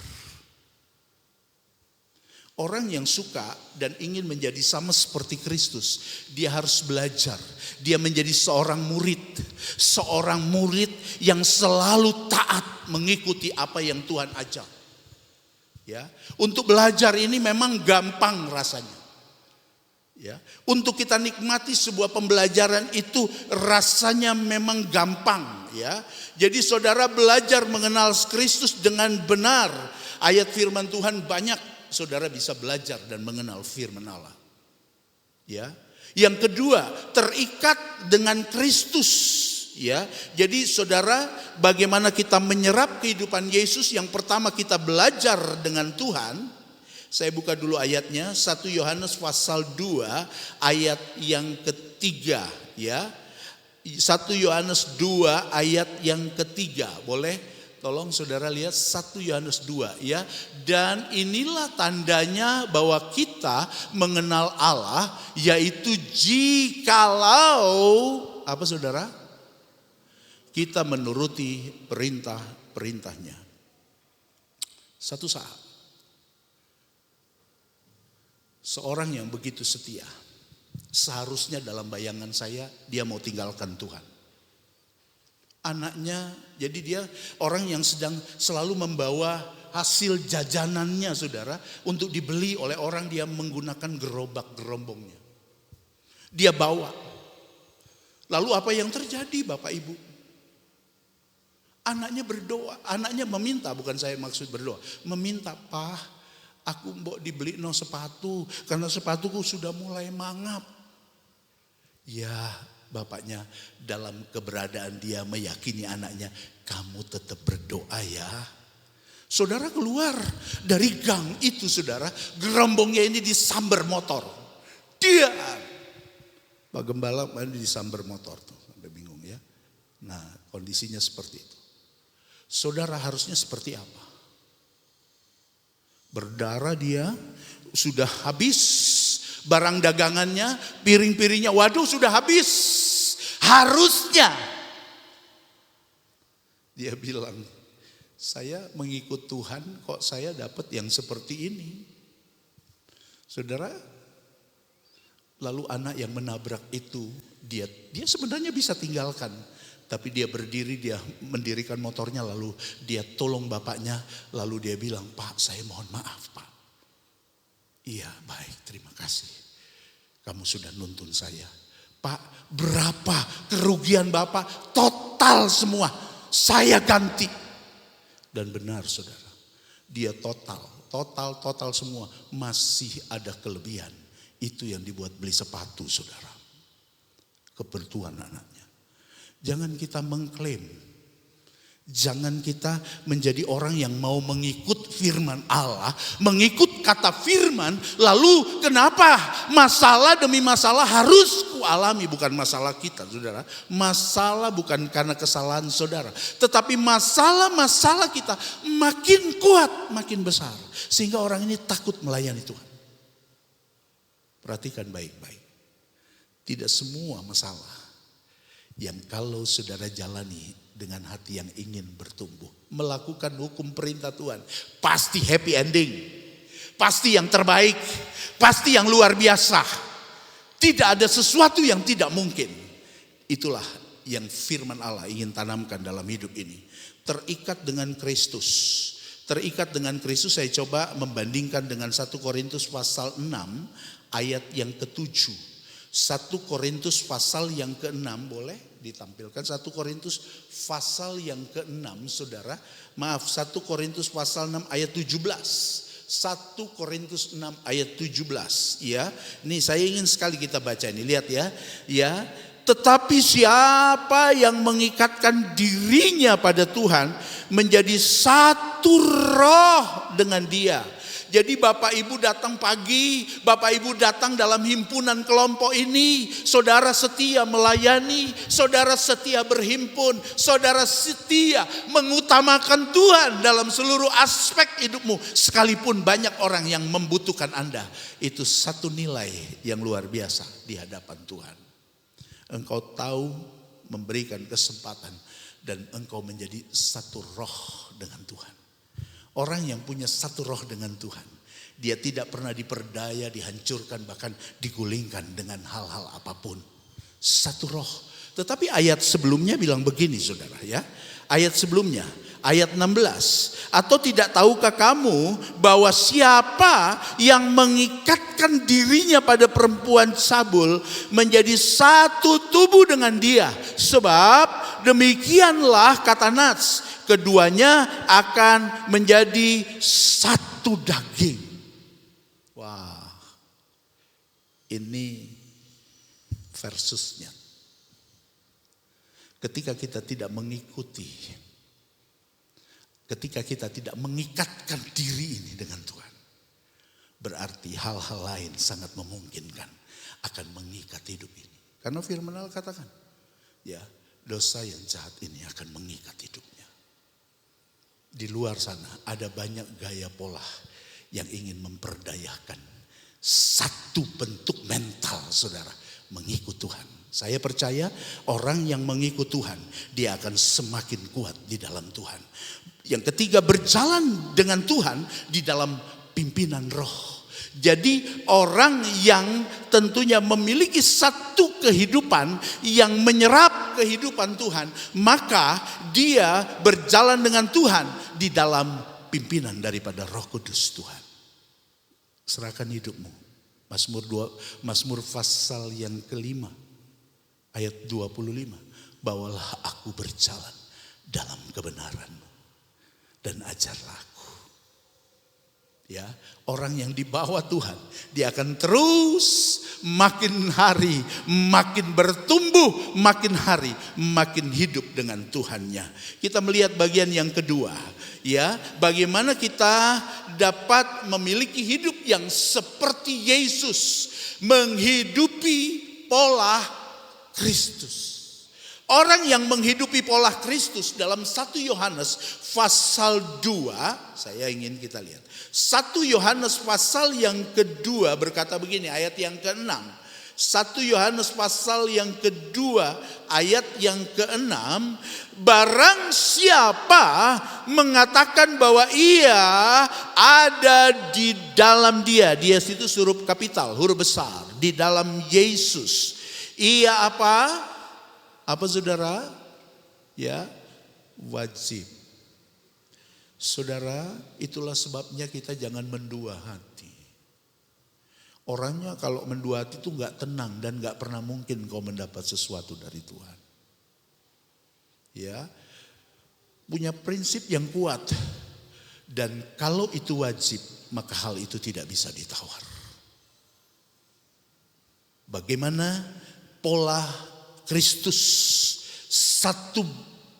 Orang yang suka dan ingin menjadi sama seperti Kristus, dia harus belajar. Dia menjadi seorang murid yang selalu taat mengikuti apa yang Tuhan ajak. Ya, untuk belajar ini memang gampang rasanya. Ya, untuk kita nikmati sebuah pembelajaran itu rasanya memang gampang, ya. Jadi saudara belajar mengenal Kristus dengan benar. Ayat firman Tuhan banyak saudara bisa belajar dan mengenal firman Allah. Ya. Yang kedua, terikat dengan Kristus, ya. Jadi saudara, bagaimana kita menyerap kehidupan Yesus? Yang pertama kita belajar dengan Tuhan. Saya buka dulu ayatnya, 1 Yohanes pasal 2 ayat yang ketiga, ya. 1 Yohanes 2 ayat yang ketiga. Boleh tolong saudara lihat 1 Yohanes 2, ya. Dan inilah tandanya bahwa kita mengenal Allah, yaitu jikalau apa saudara? Kita menuruti perintah-perintahnya. Satu saat seorang yang begitu setia, seharusnya dalam bayangan saya dia mau tinggalkan Tuhan. Anaknya, jadi dia orang yang sedang selalu membawa hasil jajanannya saudara untuk dibeli oleh orang, dia menggunakan gerobak gerombongnya. Dia bawa. Lalu apa yang terjadi Bapak Ibu? Anaknya berdoa, anaknya meminta, bukan saya maksud berdoa. Meminta, "Pak, aku mau dibeli no sepatu karena sepatuku sudah mulai mangap." Ya, bapaknya dalam keberadaan dia meyakini anaknya, "Kamu tetap berdoa ya." Saudara keluar dari gang itu saudara, gerombongnya ini disambar motor. Dia, Pak Gembala ini disambar motor tuh, sampai bingung ya. Nah, kondisinya seperti itu. Saudara harusnya seperti apa? Berdarah dia, sudah habis barang dagangannya, piring-piringnya, waduh sudah habis. Harusnya dia bilang, "Saya mengikut Tuhan kok saya dapat yang seperti ini." Saudara, lalu anak yang menabrak itu, dia sebenarnya bisa tinggalkan. Tapi dia berdiri, dia mendirikan motornya, lalu dia tolong bapaknya, lalu dia bilang, "Pak, saya mohon maaf Pak." "Iya baik, terima kasih. Kamu sudah nuntun saya." "Pak, berapa kerugian Bapak?" "Total semua, saya ganti." Dan benar saudara, dia total semua, masih ada kelebihan. Itu yang dibuat beli sepatu saudara. Kebutuhan anaknya. Jangan kita mengklaim. Jangan kita menjadi orang yang mau mengikut firman Allah, mengikut kata firman, lalu kenapa masalah demi masalah harus kualami, bukan masalah kita saudara. Masalah bukan karena kesalahan saudara, tetapi masalah-masalah kita makin kuat, makin besar. Sehingga orang ini takut melayani Tuhan. Perhatikan baik-baik. Tidak semua masalah yang kalau saudara jalani dengan hati yang ingin bertumbuh, melakukan hukum perintah Tuhan, pasti happy ending, pasti yang terbaik, pasti yang luar biasa. Tidak ada sesuatu yang tidak mungkin. Itulah yang firman Allah ingin tanamkan dalam hidup ini. Terikat dengan Kristus. Terikat dengan Kristus, saya coba membandingkan dengan 1 Korintus pasal 6 ayat yang ke-7. 1 Korintus pasal yang ke-6, boleh ditampilkan 1 Korintus pasal yang ke-6 saudara. Maaf, 1 Korintus pasal 6 ayat 17. 1 Korintus 6 ayat 17 ya. Ini saya ingin sekali kita baca ini, lihat ya. Ya, tetapi siapa yang mengikatkan dirinya pada Tuhan menjadi satu roh dengan Dia. Jadi Bapak Ibu datang pagi, Bapak Ibu datang dalam himpunan kelompok ini, saudara setia melayani, saudara setia berhimpun, saudara setia mengutamakan Tuhan dalam seluruh aspek hidupmu. Sekalipun banyak orang yang membutuhkan Anda, itu satu nilai yang luar biasa di hadapan Tuhan. Engkau tahu memberikan kesempatan dan engkau menjadi satu roh dengan Tuhan. Orang yang punya satu roh dengan Tuhan, dia tidak pernah diperdaya, dihancurkan, bahkan digulingkan dengan hal-hal apapun. Satu roh. Tetapi ayat sebelumnya bilang begini saudara ya. Ayat sebelumnya, ayat 16. Atau tidak tahukah kamu bahwa siapa yang mengikatkan dirinya pada perempuan cabul menjadi satu tubuh dengan dia. Sebab demikianlah kata Nats, keduanya akan menjadi satu daging. Wah, ini versusnya. Ketika kita tidak mengikuti, ketika kita tidak mengikatkan diri ini dengan Tuhan, berarti hal-hal lain sangat memungkinkan akan mengikat hidup ini. Karena firman Allah katakan, ya, dosa yang jahat ini akan mengikat hidupnya. Di luar sana ada banyak gaya pola yang ingin memperdayakan satu bentuk mental saudara, mengikut Tuhan. Saya percaya orang yang mengikut Tuhan, dia akan semakin kuat di dalam Tuhan. Yang ketiga, berjalan dengan Tuhan di dalam pimpinan roh. Jadi orang yang tentunya memiliki satu kehidupan yang menyerap kehidupan Tuhan, maka dia berjalan dengan Tuhan di dalam pimpinan daripada Roh Kudus Tuhan. Serahkan hidupmu. Mazmur pasal yang kelima ayat 25. Bawalah aku berjalan dalam kebenaran-Mu dan ajarlah aku. Ya, orang yang dibawa Tuhan, dia akan terus makin hari makin bertumbuh, makin hari makin hidup dengan Tuhannya. Kita melihat bagian yang kedua, ya, bagaimana kita dapat memiliki hidup yang seperti Yesus, menghidupi pola Kristus. Orang yang menghidupi pola Kristus dalam 1 Yohanes pasal 2, saya ingin kita lihat. 1 Yohanes pasal yang kedua berkata begini, ayat yang ke-6. 1 Yohanes pasal yang kedua ayat yang ke-6. Barang siapa mengatakan bahwa ia ada di dalam dia. Dia itu huruf kapital, huruf besar. Di dalam Yesus. Ia apa? Apa saudara? Ya, wajib. Saudara, itulah sebabnya kita jangan mendua hati. Orangnya kalau mendua hati itu gak tenang dan gak pernah mungkin kau mendapat sesuatu dari Tuhan. Ya, punya prinsip yang kuat. Dan kalau itu wajib, maka hal itu tidak bisa ditawar. Bagaimana pola Kristus, satu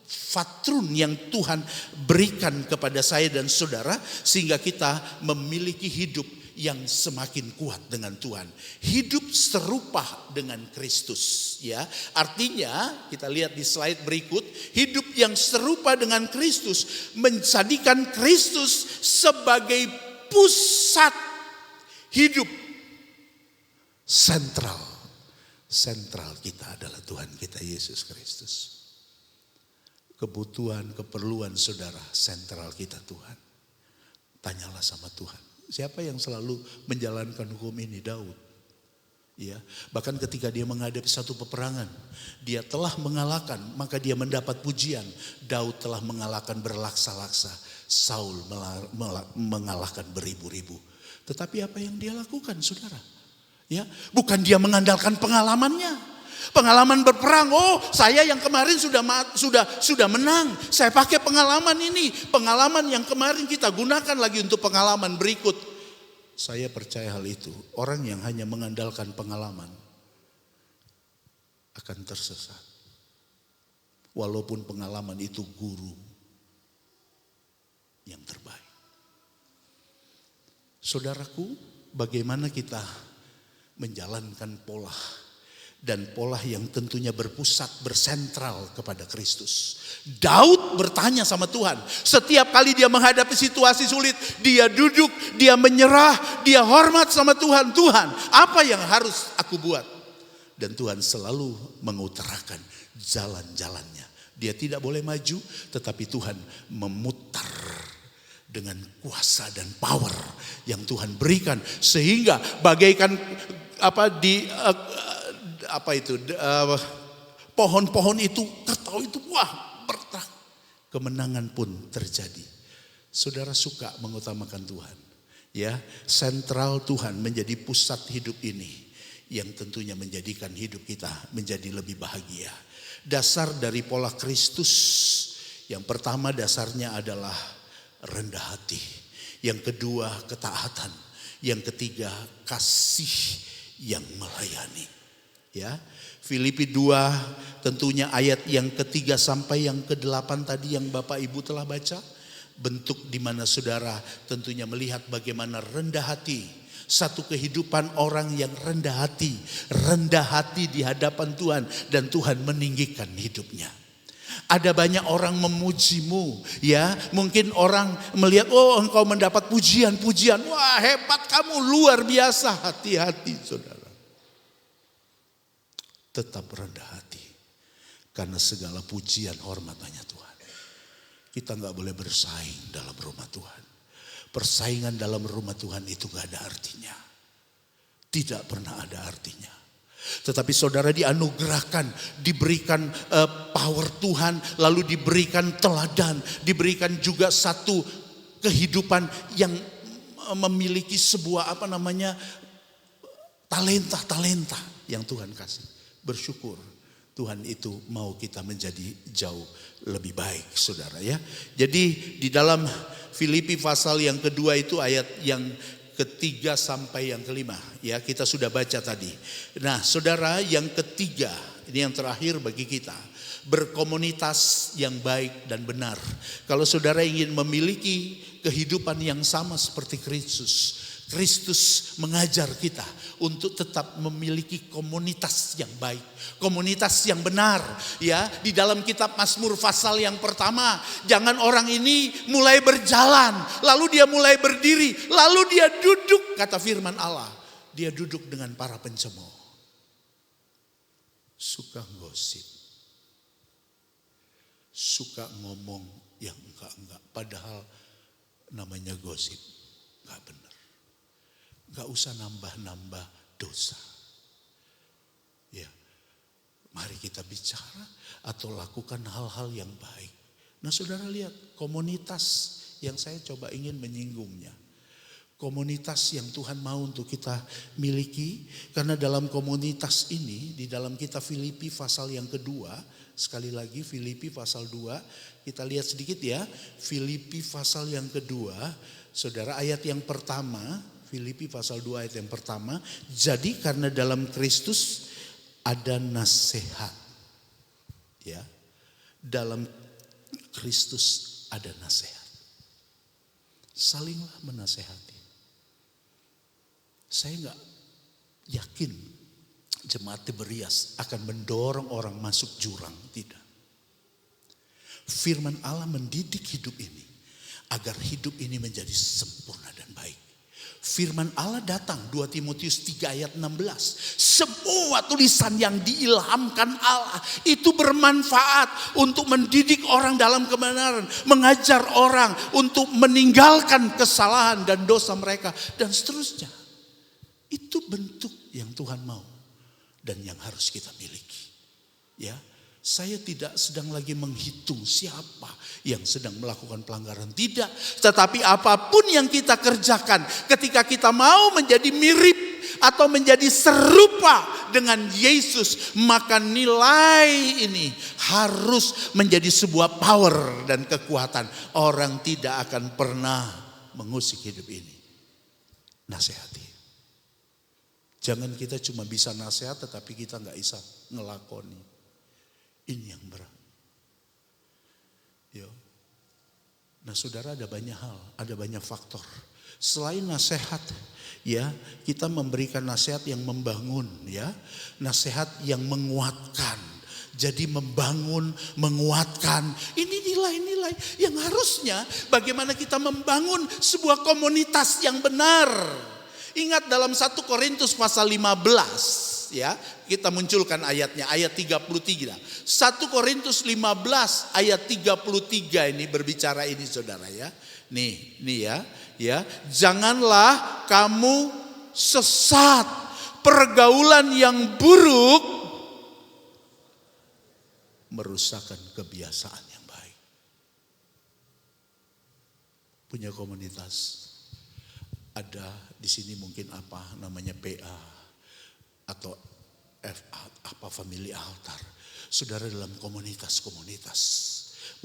fatrun yang Tuhan berikan kepada saya dan saudara, sehingga kita memiliki hidup yang semakin kuat dengan Tuhan. Hidup serupa dengan Kristus, ya. Artinya kita lihat di slide berikut, hidup yang serupa dengan Kristus menjadikan Kristus sebagai pusat hidup sentral. Sentral kita adalah Tuhan kita Yesus Kristus. Kebutuhan, keperluan saudara, sentral kita Tuhan. Tanyalah sama Tuhan. Siapa yang selalu menjalankan hukum ini? Daud. Ya, bahkan ketika dia menghadapi satu peperangan, dia telah mengalahkan, maka dia mendapat pujian. Daud telah mengalahkan berlaksa-laksa, Saul mengalahkan beribu-ribu. Tetapi apa yang dia lakukan, saudara? Ya, bukan dia mengandalkan pengalamannya. Pengalaman berperang, oh saya yang kemarin sudah menang. Saya pakai pengalaman ini. Pengalaman yang kemarin kita gunakan lagi untuk pengalaman berikut. Saya percaya hal itu. Orang yang hanya mengandalkan pengalaman akan tersesat. Walaupun pengalaman itu guru yang terbaik. Saudaraku, bagaimana kita menjalankan pola, dan pola yang tentunya berpusat, bersentral kepada Kristus. Daud bertanya sama Tuhan. Setiap kali dia menghadapi situasi sulit, dia duduk, dia menyerah, dia hormat sama Tuhan. Tuhan, apa yang harus aku buat? Dan Tuhan selalu mengutarakan jalan-jalannya. Dia tidak boleh maju, tetapi Tuhan memutar dengan kuasa dan power yang Tuhan berikan, sehingga bagaikan pohon-pohon itu, kerbau itu, wah, bertak. Kemenangan pun terjadi. Saudara suka mengutamakan Tuhan, ya. Sentral Tuhan menjadi pusat hidup ini, yang tentunya menjadikan hidup kita menjadi lebih bahagia. Dasar dari pola Kristus, yang pertama dasarnya adalah rendah hati. Yang kedua ketaatan. Yang ketiga kasih yang melayani. Ya, Filipi 2 tentunya ayat yang ketiga sampai yang ke-8 tadi yang Bapak Ibu telah baca. Bentuk di mana saudara tentunya melihat bagaimana rendah hati. Satu kehidupan orang yang rendah hati. Rendah hati di hadapan Tuhan, dan Tuhan meninggikan hidupnya. Ada banyak orang memujimu, ya. Mungkin orang melihat, oh engkau mendapat pujian-pujian. Wah, hebat kamu, luar biasa. Hati-hati saudara. Tetap rendah hati. Karena segala pujian hormat hanya Tuhan. Kita gak boleh bersaing dalam rumah Tuhan. Persaingan dalam rumah Tuhan itu gak ada artinya. Tidak pernah ada artinya. Tetapi saudara dianugerahkan, diberikan power Tuhan, lalu diberikan teladan, diberikan juga satu kehidupan yang memiliki sebuah talenta yang Tuhan kasih. Bersyukur Tuhan itu mau kita menjadi jauh lebih baik, saudara ya. Jadi di dalam Filipi pasal yang kedua itu ayat yang ketiga sampai yang kelima ya, kita sudah baca tadi. Nah saudara, yang ketiga ini yang terakhir bagi kita, berkomunitas yang baik dan benar. Kalau saudara ingin memiliki kehidupan yang sama seperti Kristus mengajar kita untuk tetap memiliki komunitas yang baik, komunitas yang benar ya. Di dalam kitab Mazmur pasal yang pertama, jangan orang ini mulai berjalan, lalu dia mulai berdiri, lalu dia duduk, kata firman Allah, dia duduk dengan para pencemooh. Suka gosip, suka ngomong yang enggak, padahal namanya gosip, enggak benar. Gak usah nambah-nambah dosa. Ya, mari kita bicara atau lakukan hal-hal yang baik. Nah saudara lihat komunitas yang saya coba ingin menyinggungnya. Komunitas yang Tuhan mau untuk kita miliki. Karena dalam komunitas ini, di dalam kitab Filipi pasal yang kedua, sekali lagi Filipi pasal 2, kita lihat sedikit ya. Filipi pasal yang kedua, saudara, ayat yang pertama, Filipi pasal 2 ayat yang pertama. Jadi karena dalam Kristus ada nasihat. Ya. Dalam Kristus ada nasihat. Salinglah menasehati. Saya enggak yakin jemaat Tiberias akan mendorong orang masuk jurang, tidak. Firman Allah mendidik hidup ini agar hidup ini menjadi sempurna dan baik. Firman Allah datang 2 Timotius 3 ayat 16. Semua tulisan yang diilhamkan Allah itu bermanfaat untuk mendidik orang dalam kebenaran, mengajar orang untuk meninggalkan kesalahan dan dosa mereka dan seterusnya. Itu bentuk yang Tuhan mau dan yang harus kita miliki. Ya. Saya tidak sedang lagi menghitung siapa yang sedang melakukan pelanggaran. Tidak. Tetapi apapun yang kita kerjakan, ketika kita mau menjadi mirip atau menjadi serupa dengan Yesus, maka nilai ini harus menjadi sebuah power dan kekuatan. Orang tidak akan pernah mengusik hidup ini. Nasihati. Jangan kita cuma bisa nasihat tetapi kita gak bisa ngelakoni. Ini yang berat. Yo. Nah saudara, ada banyak hal, ada banyak faktor. Selain nasihat, ya, kita memberikan nasihat yang membangun, ya, nasihat yang menguatkan. Jadi membangun, menguatkan. Ini nilai-nilai yang harusnya bagaimana kita membangun sebuah komunitas yang benar. Ingat dalam 1 Korintus pasal 15. Ya, kita munculkan ayatnya, ayat 33. 1 Korintus 15 ayat 33 ini berbicara ini saudara ya. Nih ya. Janganlah kamu sesat. Pergaulan yang buruk merusakkan kebiasaan yang baik. Punya komunitas. Ada di sini mungkin apa namanya PA. Atau family altar. Saudara dalam komunitas-komunitas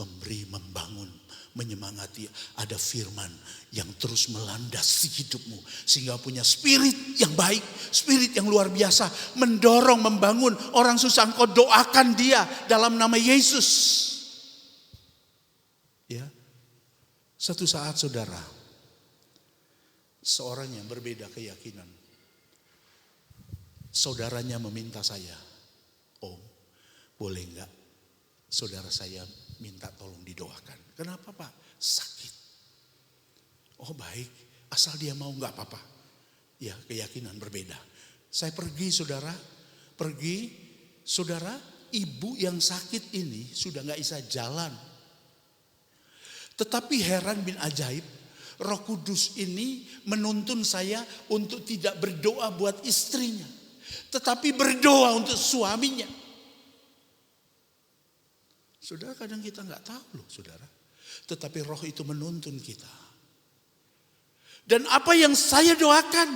memberi, membangun, menyemangati, ada firman yang terus melandasi hidupmu sehingga punya spirit yang baik, spirit yang luar biasa, mendorong, membangun. Orang susah engkau doakan dia dalam nama Yesus. Ya. Satu saat saudara, seorang yang berbeda keyakinan, saudaranya meminta saya, "Om, boleh enggak saudara saya minta tolong didoakan?" "Kenapa Pak?" "Sakit." "Oh baik, asal dia mau enggak apa-apa." Ya, keyakinan berbeda. Saya pergi saudara, ibu yang sakit ini sudah enggak bisa jalan. Tetapi heran bin ajaib, Roh Kudus ini menuntun saya untuk tidak berdoa buat istrinya. tetapi berdoa untuk suaminya. Saudara, kadang kita nggak tahu loh saudara. Tetapi roh itu menuntun kita. Dan apa yang saya doakan,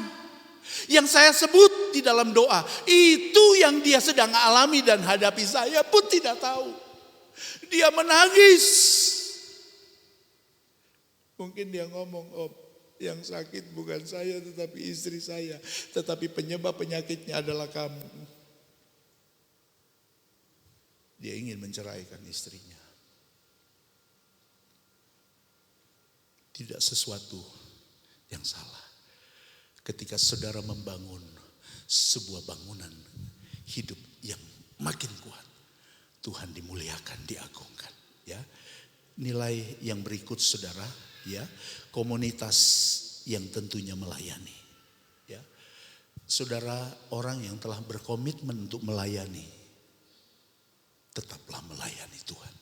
yang saya sebut di dalam doa, itu yang dia sedang alami dan hadapi, saya pun tidak tahu. Dia menangis. Mungkin dia ngomong, "Oh, yang sakit bukan saya tetapi istri saya. Tetapi penyebab penyakitnya adalah kamu." Dia ingin menceraikan istrinya. Tidak sesuatu yang salah ketika saudara membangun sebuah bangunan hidup yang makin kuat. Tuhan dimuliakan, diagungkan, ya. Nilai yang berikut saudara, ya, komunitas yang tentunya melayani, ya. Saudara, orang yang telah berkomitmen untuk melayani, tetaplah melayani Tuhan.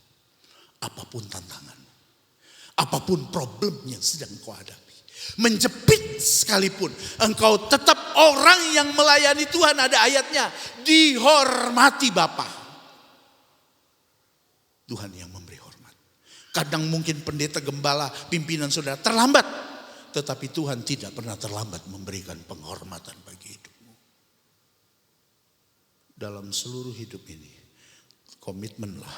Apapun tantanganmu, apapun problem yang sedang kau hadapi, menjepit sekalipun, engkau tetap orang yang melayani Tuhan. Ada ayatnya, dihormati Bapa. Tuhan yang memberi hormat. Kadang mungkin pendeta, gembala, pimpinan saudara terlambat, tetapi Tuhan tidak pernah terlambat memberikan penghormatan bagi hidupmu. Dalam seluruh hidup ini, komitmenlah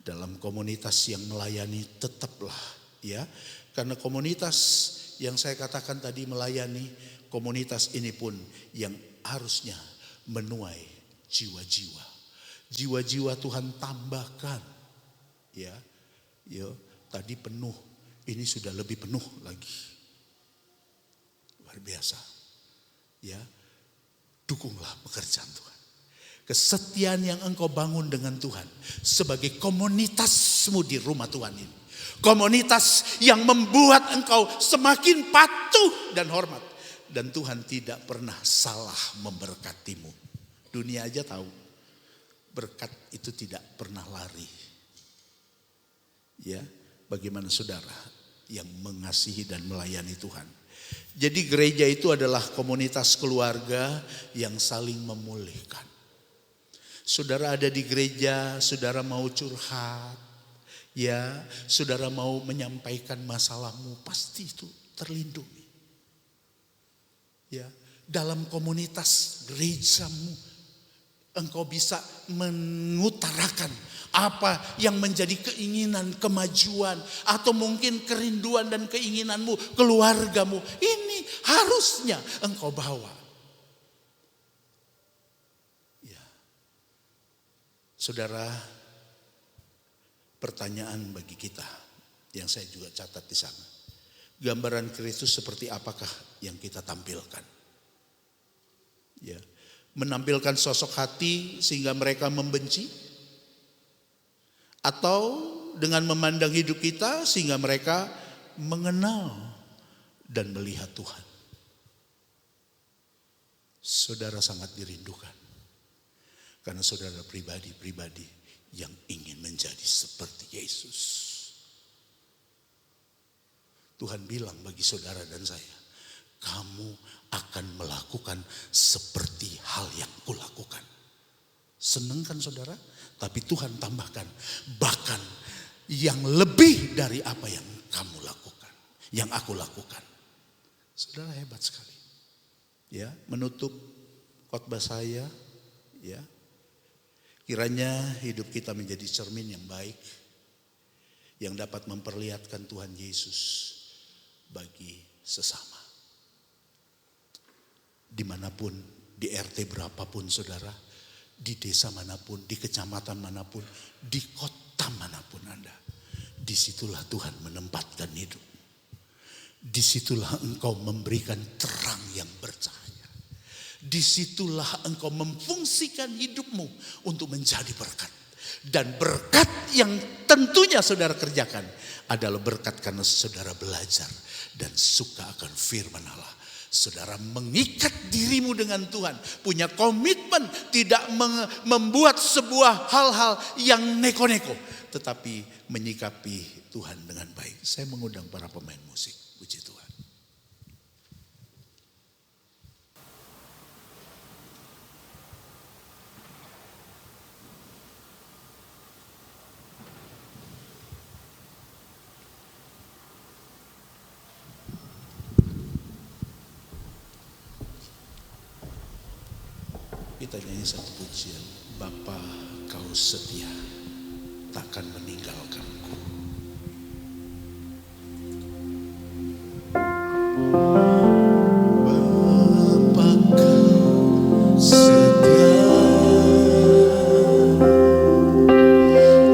dalam komunitas yang melayani, tetaplah, ya. Karena komunitas yang saya katakan tadi melayani, komunitas ini pun yang harusnya menuai jiwa-jiwa. Jiwa-jiwa Tuhan tambahkan. Ya, tadi penuh, ini sudah lebih penuh lagi. Luar biasa. Ya, dukunglah pekerjaan Tuhan. Kesetiaan yang engkau bangun dengan Tuhan sebagai komunitasmu di rumah Tuhan ini. Komunitas yang membuat engkau semakin patuh dan hormat. Dan Tuhan tidak pernah salah memberkatimu. Dunia aja tahu, berkat itu tidak pernah lari. Ya, bagaimana saudara yang mengasihi dan melayani Tuhan. Jadi gereja itu adalah komunitas keluarga yang saling memulihkan. Saudara ada di gereja, saudara mau curhat, ya, saudara mau menyampaikan masalahmu, pasti itu terlindungi. Ya, dalam komunitas gerejamu, engkau bisa mengutarakan apa yang menjadi keinginan, kemajuan, atau mungkin kerinduan dan keinginanmu, keluargamu. Ini harusnya engkau bawa. Ya. Saudara, pertanyaan bagi kita yang saya juga catat di sana. Gambaran Kristus seperti apakah yang kita tampilkan? Ya. Menampilkan sosok hati sehingga mereka membenci? Atau dengan memandang hidup kita sehingga mereka mengenal dan melihat Tuhan? Saudara sangat dirindukan. Karena saudara pribadi-pribadi yang ingin menjadi seperti Yesus. Tuhan bilang bagi saudara dan saya, kamu akan melakukan seperti hal yang kulakukan. Senang kan saudara? Tapi Tuhan tambahkan bahkan yang lebih dari apa yang kamu lakukan, yang aku lakukan. Saudara hebat sekali. Ya, menutup khotbah saya, ya. Kiranya hidup kita menjadi cermin yang baik yang dapat memperlihatkan Tuhan Yesus bagi sesama. Dimanapun, di RT berapapun saudara, di desa manapun, di kecamatan manapun, di kota manapun Anda. Disitulah Tuhan menempatkan hidup. Disitulah engkau memberikan terang yang bercahaya. Disitulah engkau memfungsikan hidupmu untuk menjadi berkat. Dan berkat yang tentunya saudara kerjakan adalah berkat karena saudara belajar dan suka akan firman Allah. Saudara mengikat dirimu dengan Tuhan, punya komitmen, tidak membuat sebuah hal-hal yang neko-neko, tetapi menyikapi Tuhan dengan baik. Saya mengundang para pemain musik, puji Tuhan. Kita nyanyi satu pujian. Bapa, kau setia, takkan meninggalkanku. Bapa, kau setia,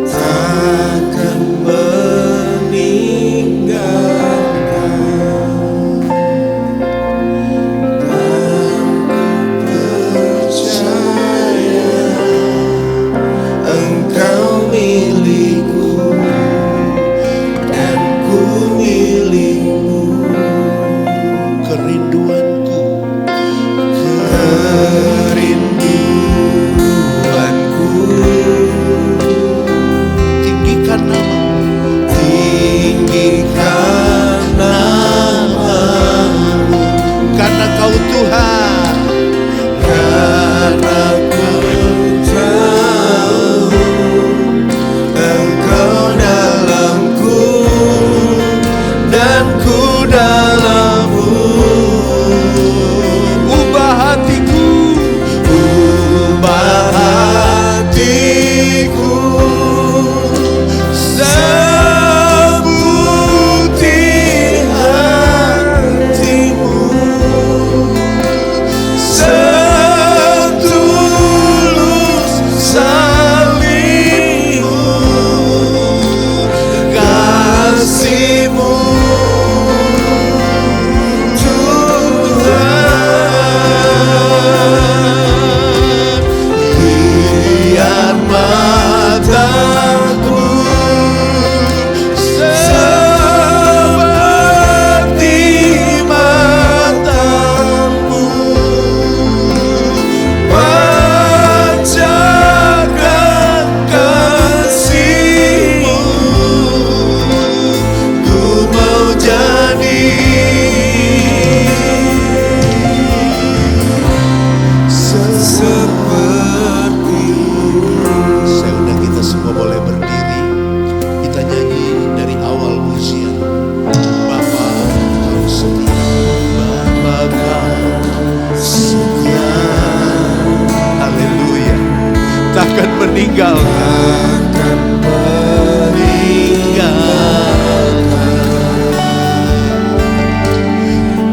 takkan meninggalkan, dan percaya Engkau milikku dan ku milikmu. kerinduanku, Kerinduanku tinggikan namamu, tinggikan namamu, karena kau Tuhan. karena ku tahu Engkau dalamku dan ku dalammu. Ubah hatiku, Ubah hatiku seputih hatimu, setulus salibmu, kasihmu Tuhan. Biar mataku seperti matamu, pancarkan kasihmu. Ku mau jadi seperti. saya undang kita semua boleh berdiri. Kita nyanyi dari awal pujian. Bapa, kau setia. Bapa, kau setia. Haleluya. Takkan meninggalkan. Akan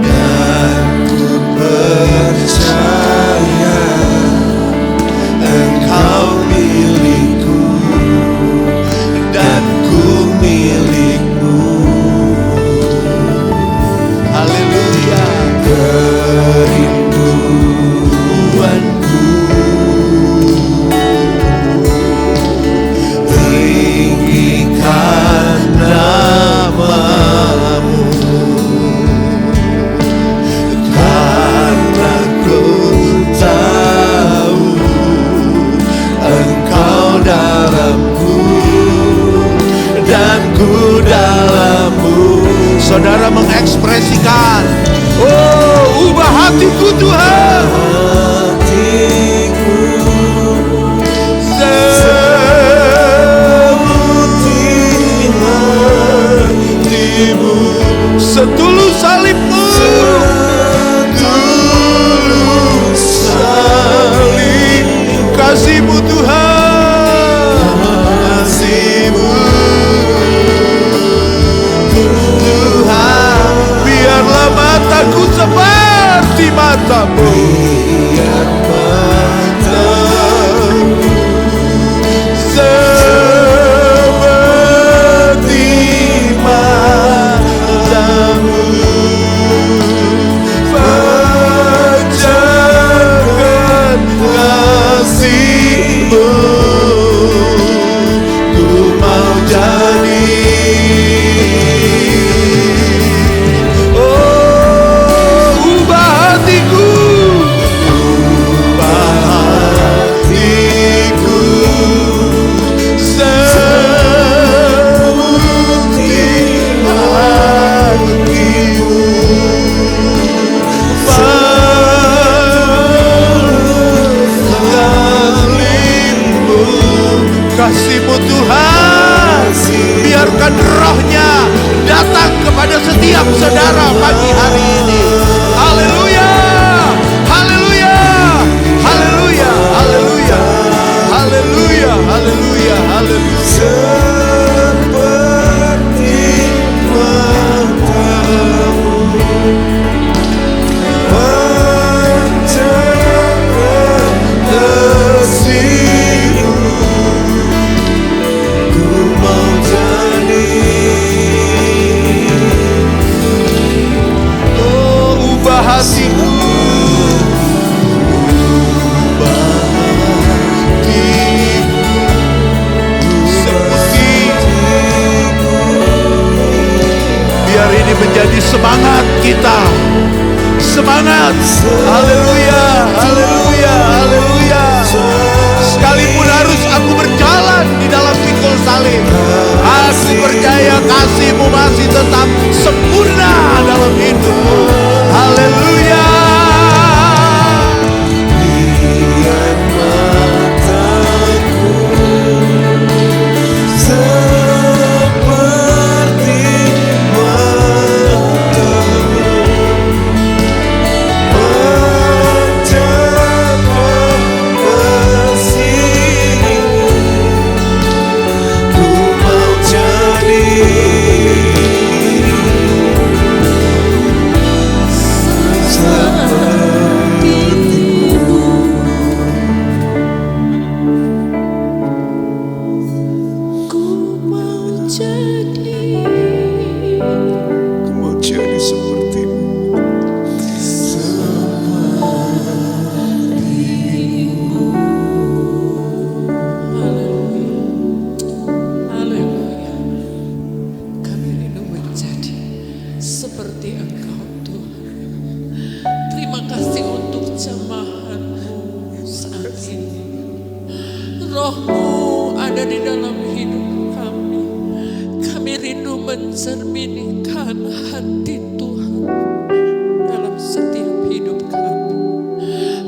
dan ku percaya Engkau milikku dan ku milikmu. Haleluya. Kerinduanku tinggikan namamu, karena ku tahu Engkau dalamku dan ku dalammu. Saudara mengekspresikan, oh, ubah hatiku Tuhan. Hatiku seputih hatimu, Setulus salibmu, setulus salib kasihmu Tuhan. kasihmu Tuhan. Biarlah mataku seperti matamu, Biar matamu seperti matamu, pancarkan kasihmu. Ku mau jadi ubah hatiku, hatiku seputih hatimu, pancarkan salibmu. kasihmu Tuhan. Biarkan rohnya datang kepada setiap saudara pagi hari ini. Haleluya, haleluya, haleluya. seperti matamu pancarkan kasih-Mu, ku mau jadi. Oh, ubah hatiku, biar ini menjadi semangat kita. Semangat. Haleluya, haleluya, haleluya. Sekalipun harus aku berjalan di dalam pikul salib, aku percaya kasih-Mu masih tetap sempurna dalam hidupku. Haleluya. Biar mataku seperti matamu pancarkan kasih-Mu, ku mau jadi seperti-Mu. Ku mau jadi seperti-Mu. Haleluya. Kami rindu menjadi seperti Engkau Tuhan. Terima kasih untuk jamahan-Mu saat ini. Roh-Mu ada di dalam hidup kami. Kami rindu mencerminkan hati Tuhan dalam setiap hidup kami.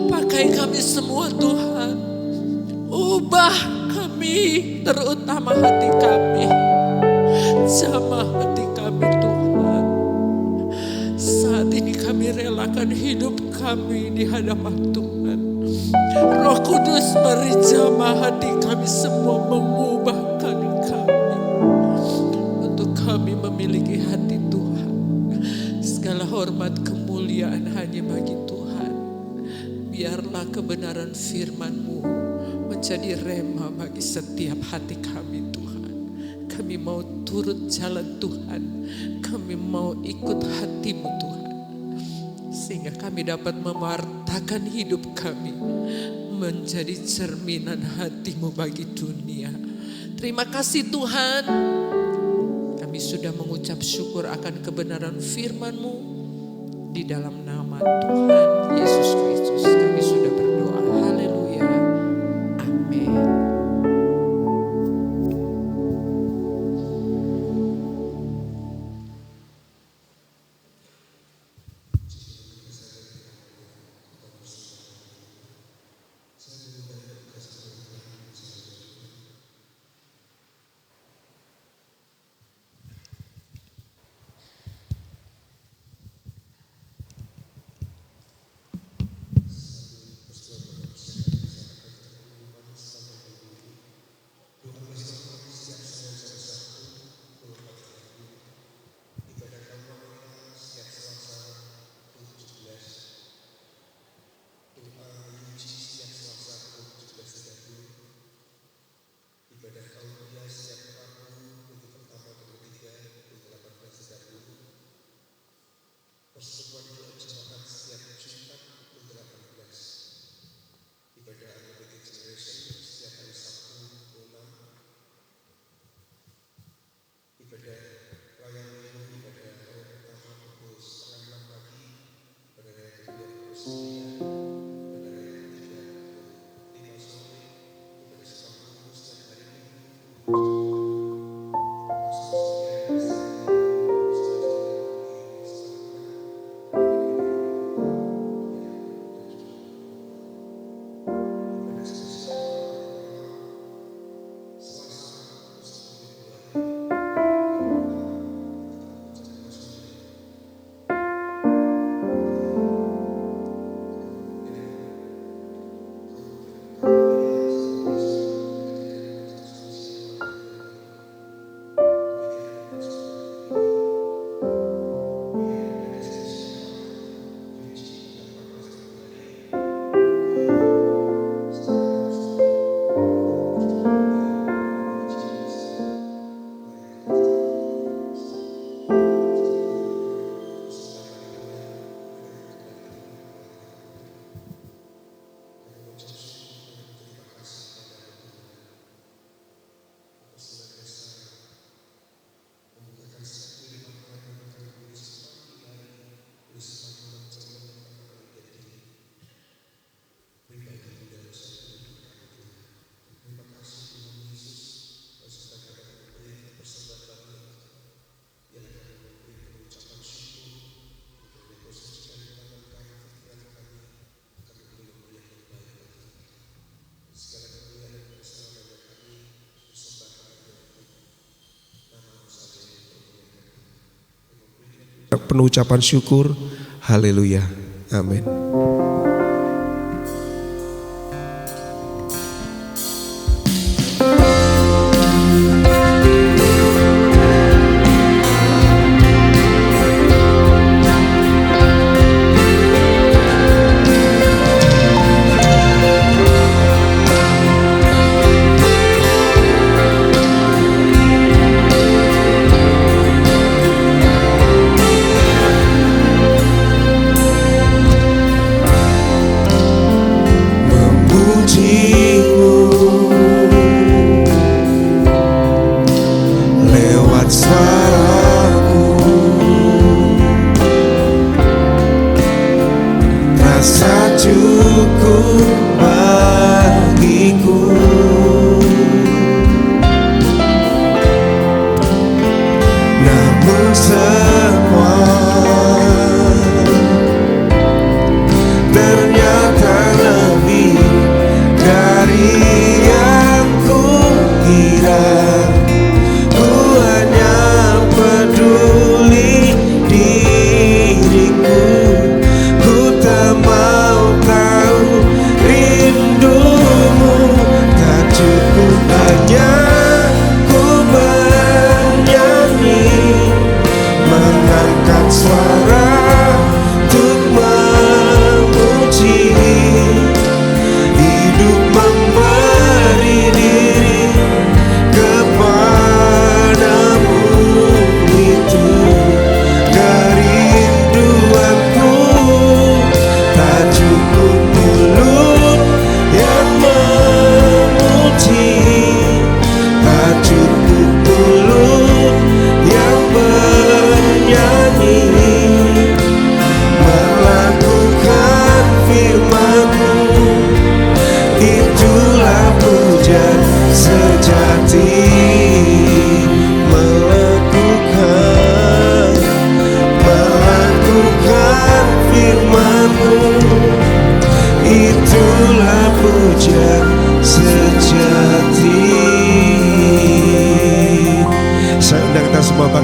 Pakai kami semua Tuhan. Ubah kami, terutama hati kami. Jamah hati kami Tuhan. Saat ini kami relakan hidup kami di hadapan Tuhan. Roh Kudus mari jamah hati kami semua, mengubahkan kami. Untuk kami memiliki hati Tuhan. Segala hormat kemuliaan hanya bagi Tuhan. Biarlah kebenaran firman-Mu menjadi rema bagi setiap hati kami Tuhan. Kami mau turut jalan Tuhan. Kami mau ikut hati-Mu Tuhan. Sehingga kami dapat mewartakan hidup kami menjadi cerminan hati-Mu bagi dunia. Terima kasih Tuhan. Kami sudah mengucap syukur akan kebenaran firman-Mu. Di dalam nama Tuhan Yesus Kristus kami sudah berdoa. Haleluya. Amin. penuh ucapan syukur. Haleluya. Amin.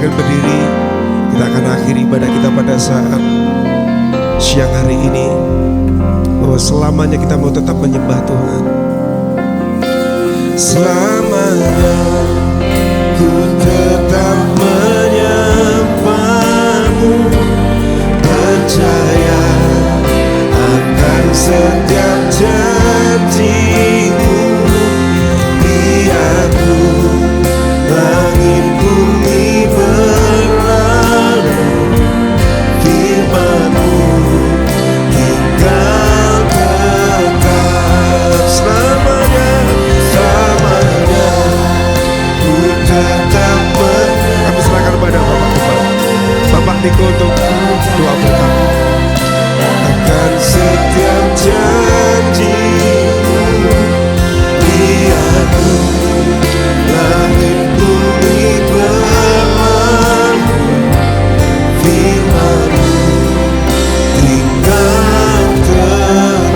Berdiri, kita akan akhiri ibadah kita pada saat siang hari ini, bahwa selamanya kita mau tetap menyembah Tuhan. Selamanya ku tetap menyembah-Mu, percaya akan setiap janji-Mu. Biarpun langit bumi berlalu, firman-Mu tinggal tetap selamanya, selamanya ku tetap kami serahkan kepada Bapak Niko untuk doa berkat akan setiap janji-Mu. Biarpun langit bumi berlalu, firman-Mu tinggal tetap.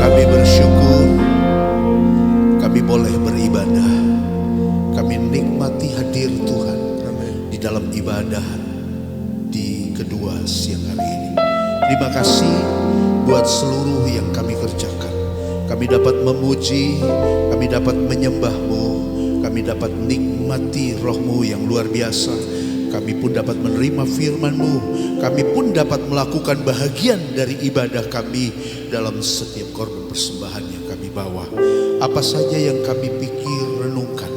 Kami bersyukur, kami boleh beribadah, kami nikmati hadir Tuhan di dalam ibadah di kedua siang hari ini. Terima kasih buat seluruh yang kami kerjakan. Kami dapat memuji, kami dapat menyembah-Mu, kami dapat nikmati Roh-Mu yang luar biasa. Kami pun dapat menerima firman-Mu, kami pun dapat melakukan bahagian dari ibadah kami dalam setiap korban persembahan yang kami bawa. Apa saja yang kami pikir, renungkan,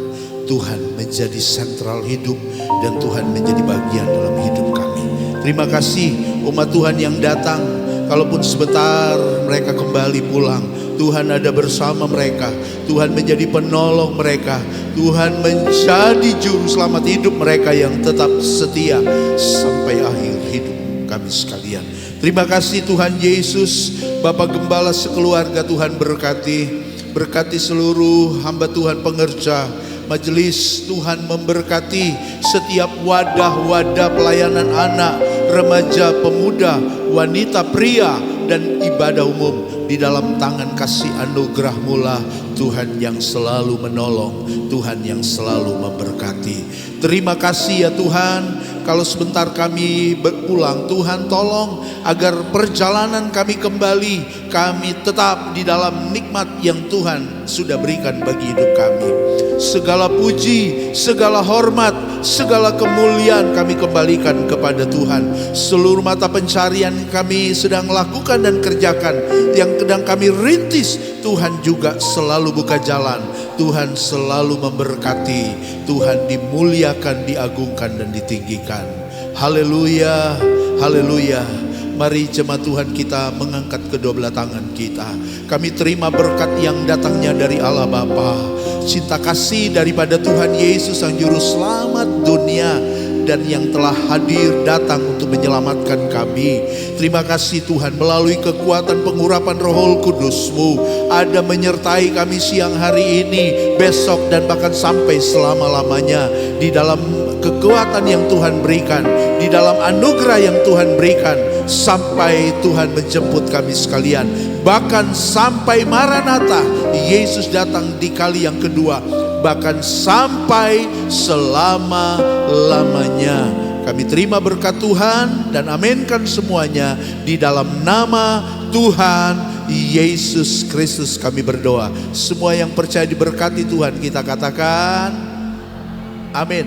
Tuhan menjadi sentral hidup dan Tuhan menjadi bagian dalam hidup kami. Terima kasih umat Tuhan yang datang, kalaupun sebentar mereka kembali pulang, Tuhan ada bersama mereka. Tuhan menjadi penolong mereka. Tuhan menjadi juru selamat hidup mereka yang tetap setia sampai akhir hidup kami sekalian. Terima kasih Tuhan Yesus. Bapak Gembala sekeluarga Tuhan berkati seluruh hamba Tuhan pengerja majelis. Tuhan memberkati setiap wadah-wadah pelayanan anak, remaja, pemuda, wanita, pria, dan ibadah umum. Di dalam tangan kasih anugerah-Mu lah Tuhan yang selalu menolong, Tuhan yang selalu memberkati. Terima kasih ya Tuhan, kalau sebentar kami berpulang, Tuhan tolong agar perjalanan kami kembali, kami tetap di dalam nikmat yang Tuhan sudah berikan bagi hidup kami. Segala puji, segala hormat, segala kemuliaan kami kembalikan kepada Tuhan. Seluruh mata pencarian kami sedang lakukan dan kerjakan, yang sedang kami rintis, Tuhan juga selalu buka jalan. Tuhan selalu memberkati, Tuhan dimuliakan, diagungkan dan ditinggikan. Haleluya, haleluya. Mari jemaat Tuhan kita mengangkat kedua belah tangan kita. Kami terima berkat yang datangnya dari Allah Bapa, cinta kasih daripada Tuhan Yesus Sang Juru Selamat dunia, dan yang telah hadir datang untuk menyelamatkan kami. Terima kasih Tuhan, melalui kekuatan pengurapan Roh Kudus-Mu ada menyertai kami siang hari ini, besok, dan bahkan sampai selama-lamanya. Di dalam kekuatan yang Tuhan berikan, di dalam anugerah yang Tuhan berikan, sampai Tuhan menjemput kami sekalian, bahkan sampai Maranatha, Yesus datang di kali yang kedua, bahkan sampai selama-lamanya. Kami terima berkat Tuhan dan aminkan semuanya di dalam nama Tuhan Yesus Kristus kami berdoa. Semua yang percaya diberkati Tuhan kita katakan amin.